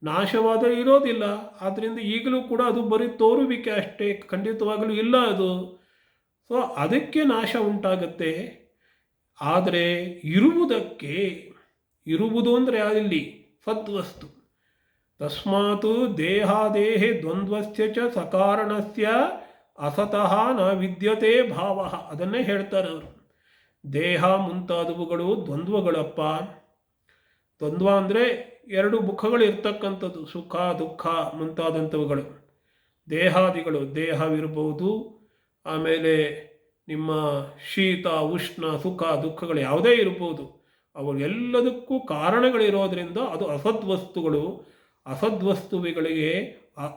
ನಾಶವಾದರೆ ಇರೋದಿಲ್ಲ. ಆದ್ದರಿಂದ ಈಗಲೂ ಕೂಡ ಅದು ಬರೀ ತೋರುವಿಕೆ ಅಷ್ಟೇ, ಖಂಡಿತವಾಗಲೂ ಇಲ್ಲ ಅದು. ಸೊ ಅದಕ್ಕೆ ನಾಶ ಉಂಟಾಗತ್ತೆ. ಆದರೆ ಇರುವುದು ಅಂದರೆ ಅಲ್ಲಿ ಸದ್ವಸ್ತು. ತಸ್ಮಾತ್ ದೇಹಾದೇಹೆ ದ್ವಂದ್ವಸ್ಯ ಚ ಸಕಾರಣಸ್ಯ ಅಸತಃ ನ ವಿದ್ಯತೆ ಭಾವ. ಅದನ್ನೇ ಹೇಳ್ತಾರೆ ಅವರು. ದೇಹ ಮುಂತಾದವುಗಳು ದ್ವಂದ್ವಗಳಪ್ಪ. ದ್ವಂದ್ವ ಅಂದರೆ ಎರಡು ಮುಖಗಳು ಇರ್ತಕ್ಕಂಥದ್ದು, ಸುಖ ದುಃಖ ಮುಂತಾದಂಥವುಗಳು. ದೇಹಾದಿಗಳು, ದೇಹವಿರ್ಬೋದು, ಆಮೇಲೆ ನಿಮ್ಮ ಶೀತ ಉಷ್ಣ ಸುಖ ದುಃಖಗಳು ಯಾವುದೇ ಇರ್ಬೋದು, ಅವುಗಳೆಲ್ಲದಕ್ಕೂ ಕಾರಣಗಳಿರೋದ್ರಿಂದ ಅದು ಅಸದ್ವಸ್ತುಗಳು. ಅಸದ್ವಸ್ತುಗಳಿಗೆ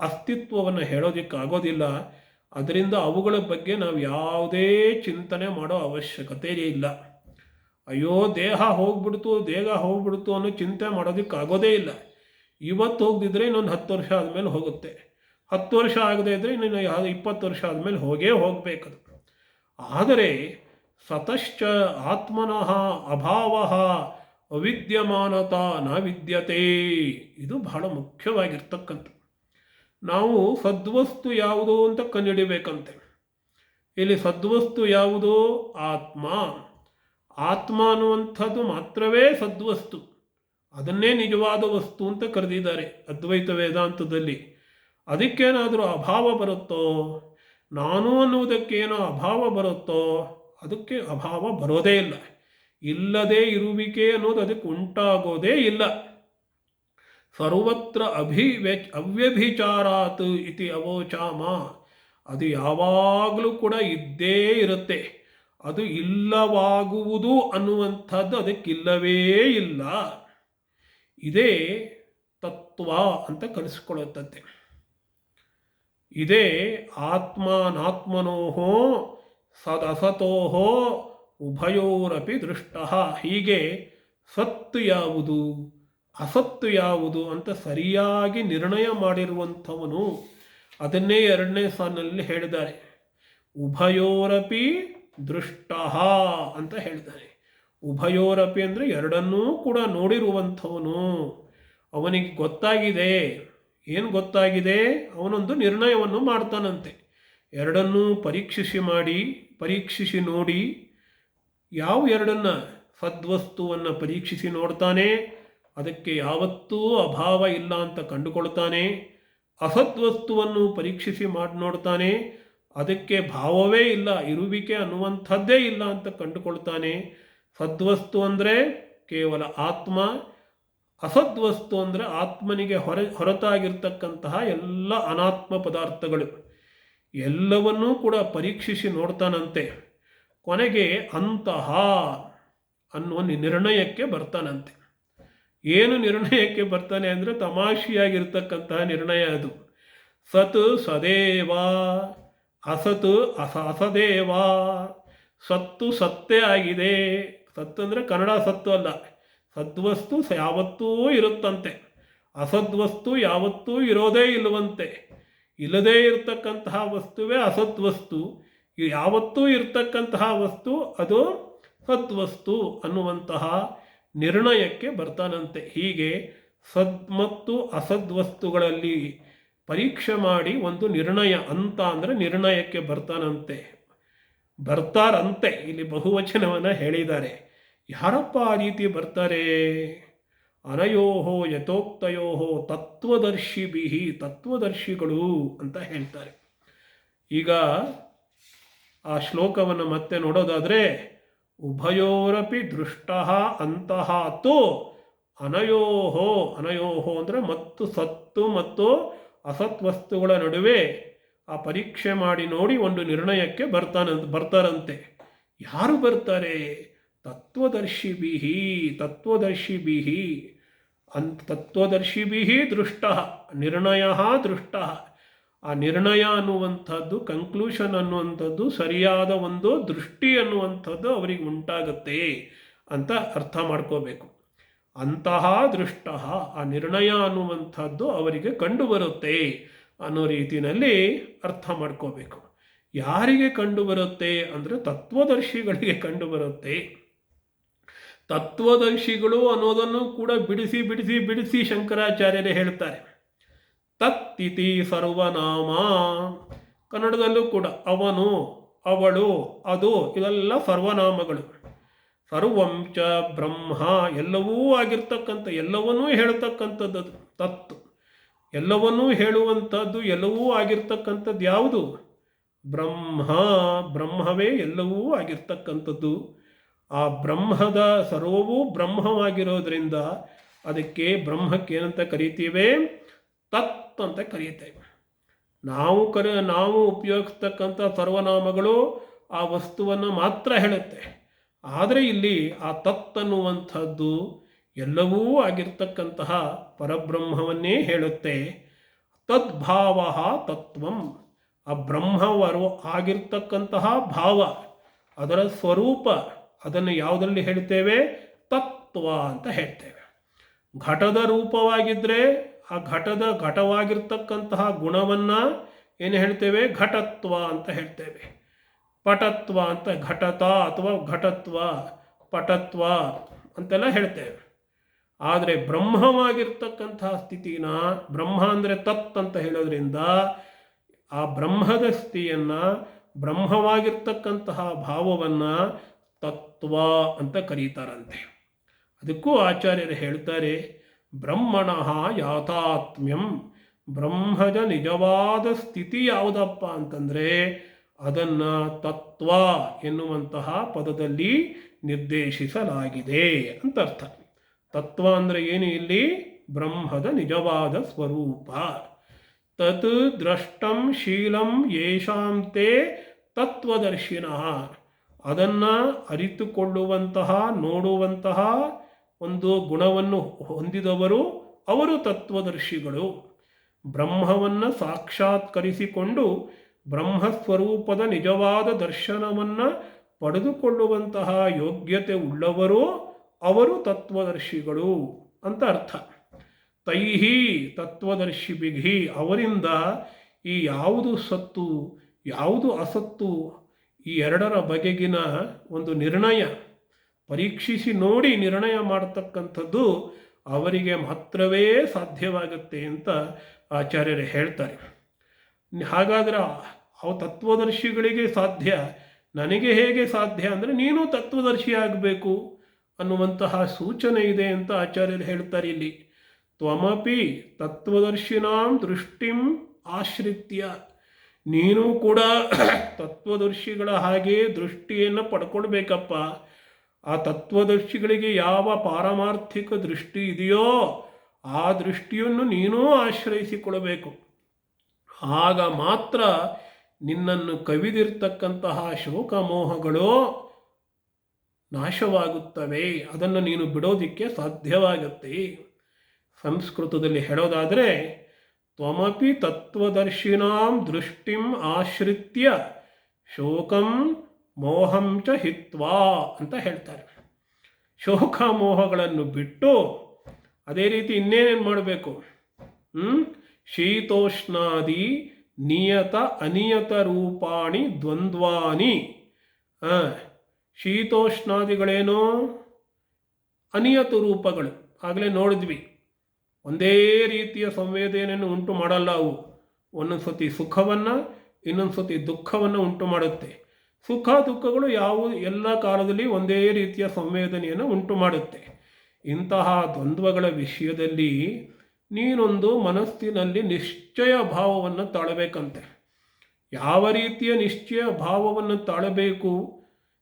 ಅಸ್ತಿತ್ವವನ್ನು ಹೇಳೋದಕ್ಕಾಗೋದಿಲ್ಲ. ಅದರಿಂದ ಅವುಗಳ ಬಗ್ಗೆ ನಾವು ಯಾವುದೇ ಚಿಂತನೆ ಮಾಡೋ ಅವಶ್ಯಕತೆ ಇಲ್ಲ. ಅಯ್ಯೋ ದೇಹ ಹೋಗ್ಬಿಡ್ತು ಅನ್ನೋ ಚಿಂತೆ ಮಾಡೋದಕ್ಕಾಗೋದೇ ಇಲ್ಲ. ಇವತ್ತು ಹೋಗದಿದ್ರೆ ಇನ್ನೊಂದು 10 ವರ್ಷ ಆದಮೇಲೆ ಹೋಗುತ್ತೆ. 10 ವರ್ಷ ಆಗದೇ ಇದ್ದರೆ ಇನ್ನು 20 ವರ್ಷ ಆದಮೇಲೆ ಹೋಗಬೇಕದು. ಆದರೆ ಸತಶ್ಚ ಆತ್ಮನಃ ಅಭಾವ ಅವಿದ್ಯಮಾನತ ನ ವಿದ್ಯತೆ. ಇದು ಬಹಳ ಮುಖ್ಯವಾಗಿರ್ತಕ್ಕಂಥ. ನಾವು ಸದ್ವಸ್ತು ಯಾವುದು ಅಂತ ಕಂಡುಹಿಡಿಬೇಕಂತೆ. ಇಲ್ಲಿ ಸದ್ವಸ್ತು ಯಾವುದು? ಆತ್ಮ. ಆತ್ಮ ಅನ್ನುವಂಥದ್ದು ಮಾತ್ರವೇ ಸದ್ವಸ್ತು. ಅದನ್ನೇ ನಿಜವಾದ ವಸ್ತು ಅಂತ ಕರೆದಿದ್ದಾರೆ ಅದ್ವೈತ ವೇದಾಂತದಲ್ಲಿ. ಅದಕ್ಕೇನಾದರೂ ಅಭಾವ ಬರುತ್ತೋ, ನಾನು ಅನ್ನುವುದಕ್ಕೇನೋ ಅಭಾವ ಬರುತ್ತೋ, ಅದಕ್ಕೆ ಅಭಾವ ಬರೋದೇ ಇಲ್ಲ. ಇಲ್ಲದೆ ಇರುವಿಕೆ ಅನ್ನೋದು ಅದಕ್ಕೆ ಉಂಟಾಗೋದೇ ಇಲ್ಲ. ಸರ್ವತ್ರ ಅವ್ಯಭಿಚಾರಾತ್ ಇತಿ ಅವೋಚಾಮ. ಅದು ಯಾವಾಗಲೂ ಕೂಡ ಇದ್ದೇ ಇರುತ್ತೆ. ಅದು ಇಲ್ಲವಾಗುವುದು ಅನ್ನುವಂಥದ್ದು ಅದಕ್ಕಿಲ್ಲವೇ ಇಲ್ಲ. ಇದೇ ತತ್ವ ಅಂತ ಕಲಿಸ್ಕೊಳ್ಳುತ್ತದೆ. ಇದೇ ಆತ್ಮನಾತ್ಮನೋಹೋ ಸದಸತೋಹೋ ಉಭಯೋರಪಿ ದೃಷ್ಟ. ಹೀಗೆ ಸತ್ತು ಯಾವುದು ಅಸತ್ತು ಯಾವುದು ಅಂತ ಸರಿಯಾಗಿ ನಿರ್ಣಯ ಮಾಡಿರುವಂಥವನು. ಅದನ್ನೇ 2ನೇ ಸಾಲಿನಲ್ಲಿ ಹೇಳಿದ್ದಾರೆ. ಉಭಯೋರಪಿ ದೃಷ್ಟ ಅಂತ ಹೇಳಿದ್ದಾರೆ. ಉಭಯೋರಪಿ ಅಂದರೆ ಎರಡನ್ನೂ ಕೂಡ ನೋಡಿರುವಂಥವನು. ಅವನಿಗೆ ಗೊತ್ತಾಗಿದೆ. ಏನು ಗೊತ್ತಾಗಿದೆ? ಅವನೊಂದು ನಿರ್ಣಯವನ್ನು ಮಾಡ್ತಾನಂತೆ. ಎರಡನ್ನೂ ಪರೀಕ್ಷಿಸಿ ನೋಡಿ, ಯಾವ ಎರಡನ್ನು? ಸದ್ವಸ್ತುವನ್ನು ಪರೀಕ್ಷಿಸಿ ನೋಡ್ತಾನೆ, ಅದಕ್ಕೆ ಯಾವತ್ತೂ ಅಭಾವ ಇಲ್ಲ ಅಂತ ಕಂಡುಕೊಳ್ತಾನೆ. ಅಸದ್ವಸ್ತುವನ್ನು ಪರೀಕ್ಷಿಸಿ ನೋಡ್ತಾನೆ, ಅದಕ್ಕೆ ಭಾವವೇ ಇಲ್ಲ, ಇರುವಿಕೆ ಅನ್ನುವಂಥದ್ದೇ ಇಲ್ಲ ಅಂತ ಕಂಡುಕೊಳ್ತಾನೆ. ಸದ್ವಸ್ತು ಅಂದರೆ ಕೇವಲ ಆತ್ಮ, ಅಸದ್ವಸ್ತು ಅಂದರೆ ಆತ್ಮನಿಗೆ ಹೊರತಾಗಿರ್ತಕ್ಕಂತಹ ಎಲ್ಲ ಅನಾತ್ಮ ಪದಾರ್ಥಗಳು. ಎಲ್ಲವನ್ನೂ ಕೂಡ ಪರೀಕ್ಷಿಸಿ ನೋಡ್ತಾನಂತೆ. ಕೊನೆಗೆ ಅಂತಹ ಅನ್ನುವ ನಿರ್ಣಯಕ್ಕೆ ಬರ್ತಾನಂತೆ. ಏನು ನಿರ್ಣಯಕ್ಕೆ ಬರ್ತಾನೆ ಅಂದರೆ ತಮಾಷೆಯಾಗಿರ್ತಕ್ಕಂತಹ ನಿರ್ಣಯ ಅದು. ಸತ್ ಸದೇವ, ಅಸತ್ ಅಸದೇವ. ಸತ್ತು ಸತ್ತೇ ಆಗಿದೆ. ಸತ್ತು ಅಂದರೆ ಕನ್ನಡ ಸತ್ತು ಅಲ್ಲ. ಸದ್ವಸ್ತು ಯಾವತ್ತೂ ಇರುತ್ತಂತೆ, ಅಸದ್ವಸ್ತು ಯಾವತ್ತೂ ಇರೋದೇ ಇಲ್ಲವಂತೆ. ಇಲ್ಲದೇ ಇರತಕ್ಕಂತಹ ವಸ್ತುವೇ ಅಸದ್ವಸ್ತು, ಯಾವತ್ತೂ ಇರ್ತಕ್ಕಂತಹ ವಸ್ತು ಅದು ಸದ್ವಸ್ತು ಅನ್ನುವಂತಹ ನಿರ್ಣಯಕ್ಕೆ ಬರ್ತಾನಂತೆ. ಹೀಗೆ ಸದ್ ಮತ್ತು ಅಸದ್ವಸ್ತುಗಳಲ್ಲಿ ಪರೀಕ್ಷೆ ಮಾಡಿ ಒಂದು ನಿರ್ಣಯ ಅಂತ ಅಂದರೆ ನಿರ್ಣಯಕ್ಕೆ ಬರ್ತಾರಂತೆ. ಇಲ್ಲಿ ಬಹುವಚನವನ್ನು ಹೇಳಿದ್ದಾರೆ. ಯಾರಪ್ಪ ಆ ರೀತಿ ಬರ್ತಾರೆ? ಅನಯೋಹೋ ಯಥೋಕ್ತಯೋಹೋ ತತ್ವದರ್ಶಿಭಿ, ತತ್ವದರ್ಶಿಗಳು ಅಂತ ಹೇಳ್ತಾರೆ. ಈಗ ಆ ಶ್ಲೋಕವನ್ನು ಮತ್ತೆ ನೋಡೋದಾದರೆ, ಉಭಯೋರಪಿ ದೃಷ್ಟ ಅಂತಹ ತು ಅನಯೋಹೋ, ಅನಯೋಹೋ ಅಂದರೆ ಮತ್ತು ಸತ್ತು ಮತ್ತು ಅಸತ್ ವಸ್ತುಗಳ ನಡುವೆ ಆ ಪರೀಕ್ಷೆ ಮಾಡಿ ನೋಡಿ ಒಂದು ನಿರ್ಣಯಕ್ಕೆ ಬರ್ತಾರಂತೆ. ಯಾರು ಬರ್ತಾರೆ? ತತ್ವದರ್ಶಿಭಿಹಿ, ತತ್ವದರ್ಶಿಭಿಹಿ ತತ್ವದರ್ಶಿಭಿಹಿ ದೃಷ್ಟ, ನಿರ್ಣಯ ದೃಷ್ಟ. ಆ ನಿರ್ಣಯ ಅನ್ನುವಂಥದ್ದು, ಕನ್ಕ್ಲೂಷನ್ ಅನ್ನುವಂಥದ್ದು, ಸರಿಯಾದ ಒಂದು ದೃಷ್ಟಿ ಅನ್ನುವಂಥದ್ದು ಅವರಿಗೆ ಉಂಟಾಗತ್ತೆ ಅಂತ ಅರ್ಥ ಮಾಡ್ಕೋಬೇಕು. ಅಂತಹ ದೃಷ್ಟ, ಆ ನಿರ್ಣಯ ಅನ್ನುವಂಥದ್ದು ಅವರಿಗೆ ಕಂಡು ಬರುತ್ತೆ ಅನ್ನೋ ರೀತಿಯಲ್ಲಿ ಅರ್ಥ ಮಾಡ್ಕೋಬೇಕು. ಯಾರಿಗೆ ಕಂಡು ಬರುತ್ತೆ ಅಂದರೆ ತತ್ವದರ್ಶಿಗಳಿಗೆ ಕಂಡು ಬರುತ್ತೆ. ತತ್ವದರ್ಶಿಗಳು ಅನ್ನೋದನ್ನು ಕೂಡ ಬಿಡಿಸಿ ಬಿಡಿಸಿ ಬಿಡಿಸಿ ಶಂಕರಾಚಾರ್ಯರೇ ಹೇಳ್ತಾರೆ. ತತ್ತಿತಿ ಸರ್ವನಾಮ, ಕನ್ನಡದಲ್ಲೂ ಕೂಡ ಅವನು, ಅವಳು, ಅದು ಇದೆಲ್ಲ ಸರ್ವನಾಮಗಳು. ಸರ್ವಂಚ ಬ್ರಹ್ಮ, ಎಲ್ಲವೂ ಆಗಿರ್ತಕ್ಕಂಥ, ಎಲ್ಲವನ್ನೂ ಹೇಳ್ತಕ್ಕಂಥದ್ದು ತತ್ತು. ಎಲ್ಲವನ್ನೂ ಹೇಳುವಂಥದ್ದು, ಎಲ್ಲವೂ ಆಗಿರ್ತಕ್ಕಂಥದ್ದು ಯಾವುದು? ಬ್ರಹ್ಮ. ಬ್ರಹ್ಮವೇ ಎಲ್ಲವೂ ಆಗಿರ್ತಕ್ಕಂಥದ್ದು. ಆ ಬ್ರಹ್ಮದ ಸರ್ವವೂ ಬ್ರಹ್ಮವಾಗಿರೋದ್ರಿಂದ ಅದಕ್ಕೆ ಬ್ರಹ್ಮಕ್ಕೆ ಏನಂತ ಕರಿತೀವಿ? ತತ್ ಅಂತ ಕರೀತೇವೆ. ನಾವು ಉಪಯೋಗಿಸ್ತಕ್ಕಂಥ ಸರ್ವನಾಮಗಳು ಆ ವಸ್ತುವನ್ನು ಮಾತ್ರ ಹೇಳುತ್ತೆ. ಆದರೆ ಇಲ್ಲಿ ಆ ತತ್ ಅನ್ನುವಂಥದ್ದು ಎಲ್ಲವೂ ಆಗಿರ್ತಕ್ಕಂತಹ ಪರಬ್ರಹ್ಮವನ್ನೇ ಹೇಳುತ್ತೆ. ತದ್ಭಾವ ತತ್ವಂ, ಆ ಬ್ರಹ್ಮವರು ಆಗಿರ್ತಕ್ಕಂತಹ ಭಾವ, ಅದರ ಸ್ವರೂಪ, ಅದನ್ನು ಯಾವುದರಲ್ಲಿ ಹೇಳ್ತೇವೆ? ತತ್ವ ಅಂತ ಹೇಳ್ತೇವೆ. ಘಟದ ರೂಪವಾಗಿದ್ದರೆ ಆ ಘಟವಾಗಿರ್ತಕ್ಕಂತಹ ಗುಣವನ್ನು ಏನು ಹೇಳ್ತೇವೆ? ಘಟತ್ವ ಅಂತ ಹೇಳ್ತೇವೆ. ಪಟತ್ವ ಅಂತ ಘಟತ ಅಥವಾ ಘಟತ್ವ, ಪಟತ್ವ ಅಂತೆಲ್ಲ ಹೇಳ್ತೇವೆ. ಆದರೆ ಬ್ರಹ್ಮವಾಗಿರ್ತಕ್ಕಂತಹ ಸ್ಥಿತಿನ, ಬ್ರಹ್ಮ ಅಂದರೆ ತತ್ ಅಂತ ಹೇಳೋದ್ರಿಂದ ಆ ಬ್ರಹ್ಮದ ಸ್ಥಿತಿಯನ್ನು, ಬ್ರಹ್ಮವಾಗಿರ್ತಕ್ಕಂತಹ ಭಾವವನ್ನು ತತ್ವ ಅಂತ ಕರೀತಾರಂತೆ. ಅದಕ್ಕೂ ಆಚಾರ್ಯರು ಹೇಳ್ತಾರೆ, ಬ್ರಹ್ಮಣಃ ಯಾಥಾತ್ಮ್ಯಂ, ಬ್ರಹ್ಮದ ನಿಜವಾದ ಸ್ಥಿತಿ ಯಾವುದಪ್ಪ ಅಂತಂದರೆ ಅದನ್ನು ತತ್ವ ಎನ್ನುವಂತಹ ಪದದಲ್ಲಿ ನಿರ್ದೇಶಿಸಲಾಗಿದೆ ಅಂತ ಅರ್ಥ. ತತ್ವ ಅಂದರೆ ಏನು? ಇಲ್ಲಿ ಬ್ರಹ್ಮದ ನಿಜವಾದ ಸ್ವರೂಪ. ತತ್ ದ್ರಷ್ಟಂ ಶೀಲಂ ಯೇಷಾಂ ತೇ ತತ್ವದರ್ಶಿನಃ, ಅದನ್ನು ಅರಿತುಕೊಳ್ಳುವಂತಹ, ನೋಡುವಂತಹ ಒಂದು ಗುಣವನ್ನು ಹೊಂದಿದವರು ಅವರು ತತ್ವದರ್ಶಿಗಳು. ಬ್ರಹ್ಮವನ್ನು ಸಾಕ್ಷಾತ್ಕರಿಸಿಕೊಂಡು ಬ್ರಹ್ಮಸ್ವರೂಪದ ನಿಜವಾದ ದರ್ಶನವನ್ನು ಪಡೆದುಕೊಳ್ಳುವಂತಹ ಯೋಗ್ಯತೆ ಉಳ್ಳವರು ಅವರು ತತ್ವದರ್ಶಿಗಳು ಅಂತ ಅರ್ಥ. ತೈಹಿ ತತ್ವದರ್ಶಿಭಿಹಿ, ಅವರಿಂದ ಈ ಯಾವುದು ಸತ್ತು ಯಾವುದು ಅಸತ್ತು ಈ ಎರಡರ ಬಗೆಗಿನ ಒಂದು ನಿರ್ಣಯ ಪರೀಕ್ಷಿಸಿ ನೋಡಿ ನಿರ್ಣಯ ಮಾಡತಕ್ಕಂಥದ್ದು ಅವರಿಗೆ ಮಾತ್ರವೇ ಸಾಧ್ಯವಾಗುತ್ತೆ ಅಂತ ಆಚಾರ್ಯರು ಹೇಳ್ತಾರೆ. ಹಾಗಾದರೆ ಅವು ತತ್ವದರ್ಶಿಗಳಿಗೆ ಸಾಧ್ಯ, ನನಗೆ ಹೇಗೆ ಸಾಧ್ಯ ಅಂದರೆ ನೀನು ತತ್ವದರ್ಶಿ ಆಗಬೇಕು ಅನ್ನುವಂತಹ ಸೂಚನೆ ಇದೆ ಅಂತ ಆಚಾರ್ಯರು ಹೇಳ್ತಾರೆ ಇಲ್ಲಿ. ತ್ವಮಪಿ ತತ್ವದರ್ಶಿನಾಂ ದೃಷ್ಟಿಂ ಆಶ್ರಿತ್ಯ, ನೀನು ಕೂಡ ತತ್ವದರ್ಶಿಗಳ ಹಾಗೆ ದೃಷ್ಟಿಯನ್ನು ಪಡ್ಕೊಳ್ಬೇಕಪ್ಪ. ಆ ತತ್ವದರ್ಶಿಗಳಿಗೆ ಯಾವ ಪಾರಮಾರ್ಥಿಕ ದೃಷ್ಟಿ ಇದೆಯೋ ಆ ದೃಷ್ಟಿಯನ್ನು ನೀನೂ ಆಶ್ರಯಿಸಿಕೊಳ್ಳಬೇಕು. ಆಗ ಮಾತ್ರ ನಿನ್ನನ್ನು ಕವಿದಿರ್ತಕ್ಕಂತಹ ಶೋಕಮೋಹಗಳು ನಾಶವಾಗುತ್ತವೆ, ಅದನ್ನು ನೀನು ಬಿಡೋದಿಕ್ಕೆ ಸಾಧ್ಯವಾಗುತ್ತೆ. ಸಂಸ್ಕೃತದಲ್ಲಿ ಹೇಳೋದಾದರೆ ತ್ವಮಪಿ ತತ್ವದರ್ಶಿನಾಂ ದೃಷ್ಟಿಂ ಆಶ್ರಿತ್ಯ ಶೋಕಂ ಮೋಹಂ ಚ ಹಿತ್ವಾ ಅಂತ ಹೇಳ್ತಾರೆ. ಶೋಕ ಮೋಹಗಳನ್ನು ಬಿಟ್ಟು ಅದೇ ರೀತಿ ಇನ್ನೇನೇನು ಮಾಡಬೇಕು? ಶೀತೋಷ್ಣಾದಿ ನಿಯತ ಅನಿಯತ ರೂಪಾಣಿ ದ್ವಂದ್ವಾನಿ. ಶೀತೋಷ್ಣಾದಿಗಳೇನೋ ಅನಿಯತ ರೂಪಗಳು, ಆಗಲೇ ನೋಡಿದ್ವಿ. ಒಂದೇ ರೀತಿಯ ಸಂವೇದನೆಯನ್ನು ಉಂಟು ಮಾಡಲ್ಲ ಅವು. ಒಂದೊಂದು ಸತಿ ಸುಖವನ್ನು, ಇನ್ನೊಂದು ಸತಿ ದುಃಖವನ್ನು ಉಂಟು ಮಾಡುತ್ತೆ. ಸುಖ ದುಃಖಗಳು ಎಲ್ಲ ಕಾಲದಲ್ಲಿ ಒಂದೇ ರೀತಿಯ ಸಂವೇದನೆಯನ್ನು ಉಂಟು ಮಾಡುತ್ತೆ. ಇಂತಹ ದ್ವಂದ್ವಗಳ ವಿಷಯದಲ್ಲಿ ನೀನೊಂದು ಮನಸ್ಸಿನಲ್ಲಿ ನಿಶ್ಚಯ ಭಾವವನ್ನು ತಾಳಬೇಕಂತೆ. ಯಾವ ರೀತಿಯ ನಿಶ್ಚಯ ಭಾವವನ್ನು ತಾಳಬೇಕು,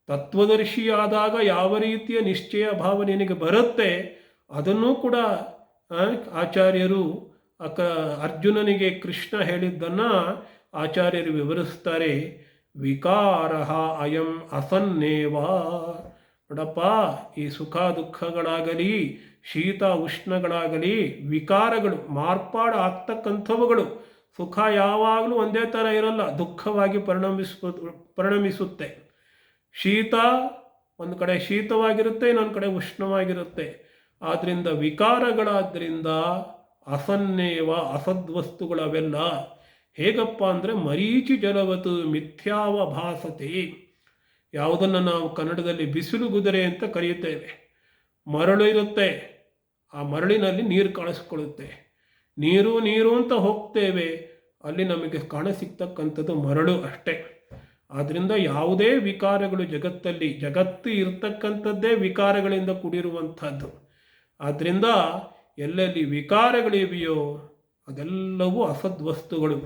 ತತ್ವದರ್ಶಿಯಾದಾಗ ಯಾವ ರೀತಿಯ ನಿಶ್ಚಯ ಭಾವ ನಿನಗೆ ಬರುತ್ತೆ ಅದನ್ನೂ ಕೂಡ ಆಚಾರ್ಯರು ಅರ್ಜುನನಿಗೆ ಕೃಷ್ಣ ಹೇಳಿದ್ದನ್ನು ಆಚಾರ್ಯರು ವಿವರಿಸ್ತಾರೆ. ವಿಕಾರ ಅಯಂ ಅಸನ್ನೇವ. ನೋಡಪ್ಪ, ಈ ಸುಖ ದುಃಖಗಳಾಗಲಿ ಶೀತ ಉಷ್ಣಗಳಾಗಲಿ ವಿಕಾರಗಳು ಮಾರ್ಪಾಡು ಆಗ್ತಕ್ಕಂಥವುಗಳು. ಸುಖ ಯಾವಾಗಲೂ ಒಂದೇ ಥರ ಇರಲ್ಲ, ದುಃಖವಾಗಿ ಪರಿಣಮಿಸುತ್ತೆ. ಶೀತ ಒಂದು ಕಡೆ ಶೀತವಾಗಿರುತ್ತೆ, ಇನ್ನೊಂದು ಕಡೆ ಉಷ್ಣವಾಗಿರುತ್ತೆ. ಆದ್ದರಿಂದ ವಿಕಾರಗಳಾದ್ದರಿಂದ ಅಸನ್ನೇವ ಅಸದ್ವಸ್ತುಗಳವೆಲ್ಲ. ಹೇಗಪ್ಪ ಅಂದರೆ ಮರೀಚಿ ಜಲವತು ಮಿಥ್ಯಾವ ಭಾಸತೆ. ಯಾವುದನ್ನು ನಾವು ಕನ್ನಡದಲ್ಲಿ ಬಿಸಿಲು ಗುದುರೆ ಅಂತ ಕರೆಯುತ್ತೇವೆ. ಮರಳು ಇರುತ್ತೆ, ಆ ಮರಳಿನಲ್ಲಿ ನೀರು ಕಾಣಿಸ್ಕೊಳ್ಳುತ್ತೆ. ನೀರು ನೀರು ಅಂತ ಹೋಗ್ತೇವೆ, ಅಲ್ಲಿ ನಮಗೆ ಕಾಣಸಿಗ್ತಕ್ಕಂಥದ್ದು ಮರಳು ಅಷ್ಟೇ. ಆದ್ದರಿಂದ ಯಾವುದೇ ವಿಕಾರಗಳು ಜಗತ್ತು ಇರ್ತಕ್ಕಂಥದ್ದೇ ವಿಕಾರಗಳಿಂದ ಕೂಡಿರುವಂಥದ್ದು. ಆದ್ದರಿಂದ ಎಲ್ಲೆಲ್ಲಿ ವಿಕಾರಗಳಿವೆಯೋ ಅದೆಲ್ಲವೂ ಅಸದ್ವಸ್ತುಗಳು.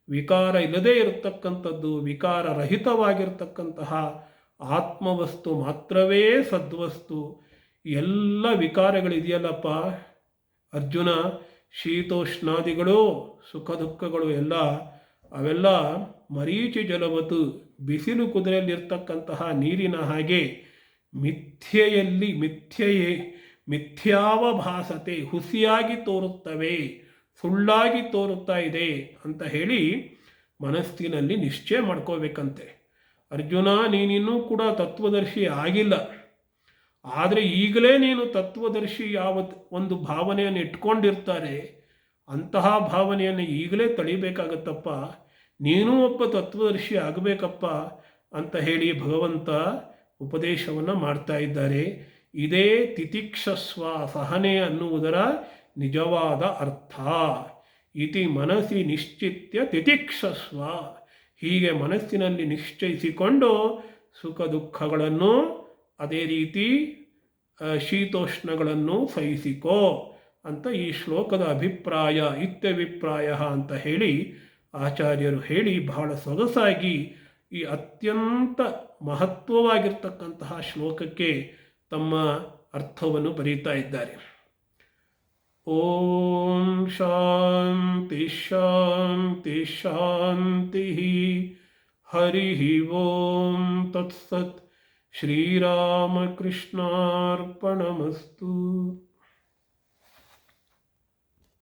ವಿಕಾರ ಇಲ್ಲದೇ ಇರತಕ್ಕಂಥದ್ದು, ವಿಕಾರರಹಿತವಾಗಿರ್ತಕ್ಕಂತಹ ಆತ್ಮವಸ್ತು ಮಾತ್ರವೇ ಸದ್ವಸ್ತು. ಎಲ್ಲ ವಿಕಾರಗಳಿದೆಯಲ್ಲಪ್ಪ ಅರ್ಜುನ, ಶೀತೋಷ್ಣಾದಿಗಳು ಸುಖ ದುಃಖಗಳು ಎಲ್ಲ ಅವೆಲ್ಲ ಮರೀಚಿ ಜಲವತು ಬಿಸಿಲು ಕುದುರೆಯಲ್ಲಿರ್ತಕ್ಕಂತಹ ನೀರಿನ ಹಾಗೆ ಮಿಥ್ಯಾವ ಭಾಸತೆ ಹುಸಿಯಾಗಿ ತೋರುತ್ತವೆ, ಸುಳ್ಳಾಗಿ ತೋರುತ್ತಾ ಇದೆ ಅಂತ ಹೇಳಿ ಮನಸ್ಸಿನಲ್ಲಿ ನಿಶ್ಚಯ ಮಾಡ್ಕೋಬೇಕಂತೆ. ಅರ್ಜುನ, ನೀನಿನ್ನೂ ಕೂಡ ತತ್ವದರ್ಶಿ ಆಗಿಲ್ಲ, ಆದರೆ ಈಗಲೇ ನೀನು ತತ್ವದರ್ಶಿ ಒಂದು ಭಾವನೆಯನ್ನು ಇಟ್ಕೊಂಡಿರ್ತಾರೆ, ಅಂತಹ ಭಾವನೆಯನ್ನು ಈಗಲೇ ತಳಿಬೇಕಾಗತ್ತಪ್ಪ. ನೀನೂ ಒಬ್ಬ ತತ್ವದರ್ಶಿ ಆಗಬೇಕಪ್ಪ ಅಂತ ಹೇಳಿ ಭಗವಂತ ಉಪದೇಶವನ್ನು ಮಾಡ್ತಾ ಇದ್ದಾರೆ. ಇದೇ ತಿತಿಕ್ಷಸ್ವ ಸಹನೆ ಅನ್ನುವುದರ ನಿಜವಾದ ಅರ್ಥ. ಇತಿ ಮನಸ್ಸಿ ನಿಶ್ಚಿತ್ಯ ತಿತಿಕ್ಷಸ್ವ. ಹೀಗೆ ಮನಸ್ಸಿನಲ್ಲಿ ನಿಶ್ಚಯಿಸಿಕೊಂಡು ಸುಖ ದುಃಖಗಳನ್ನು ಅದೇ ರೀತಿ ಶೀತೋಷ್ಣಗಳನ್ನು ಸಹಿಸಿಕೋ ಅಂತ ಈ ಶ್ಲೋಕದ ಅಭಿಪ್ರಾಯ, ಇತ್ಯಭಿಪ್ರಾಯ ಅಂತ ಹೇಳಿ ಆಚಾರ್ಯರು ಹೇಳಿ ಬಹಳ ಸೊಗಸಾಗಿ ಈ ಅತ್ಯಂತ ಮಹತ್ವವಾಗಿರ್ತಕ್ಕಂತಹ ಶ್ಲೋಕಕ್ಕೆ ತಮ್ಮ ಅರ್ಥವನ್ನು ಬರೀತಾ ಇದ್ದಾರೆ. ಓಂ ಶಾಂತಿ ಶಾಂತಿ ಶಾಂತಿ. ಹರಿ ಓಂ ತತ್ಸತ್. ಶ್ರೀರಾಮಕೃಷ್ಣಾರ್ಪಣಮಸ್ತು.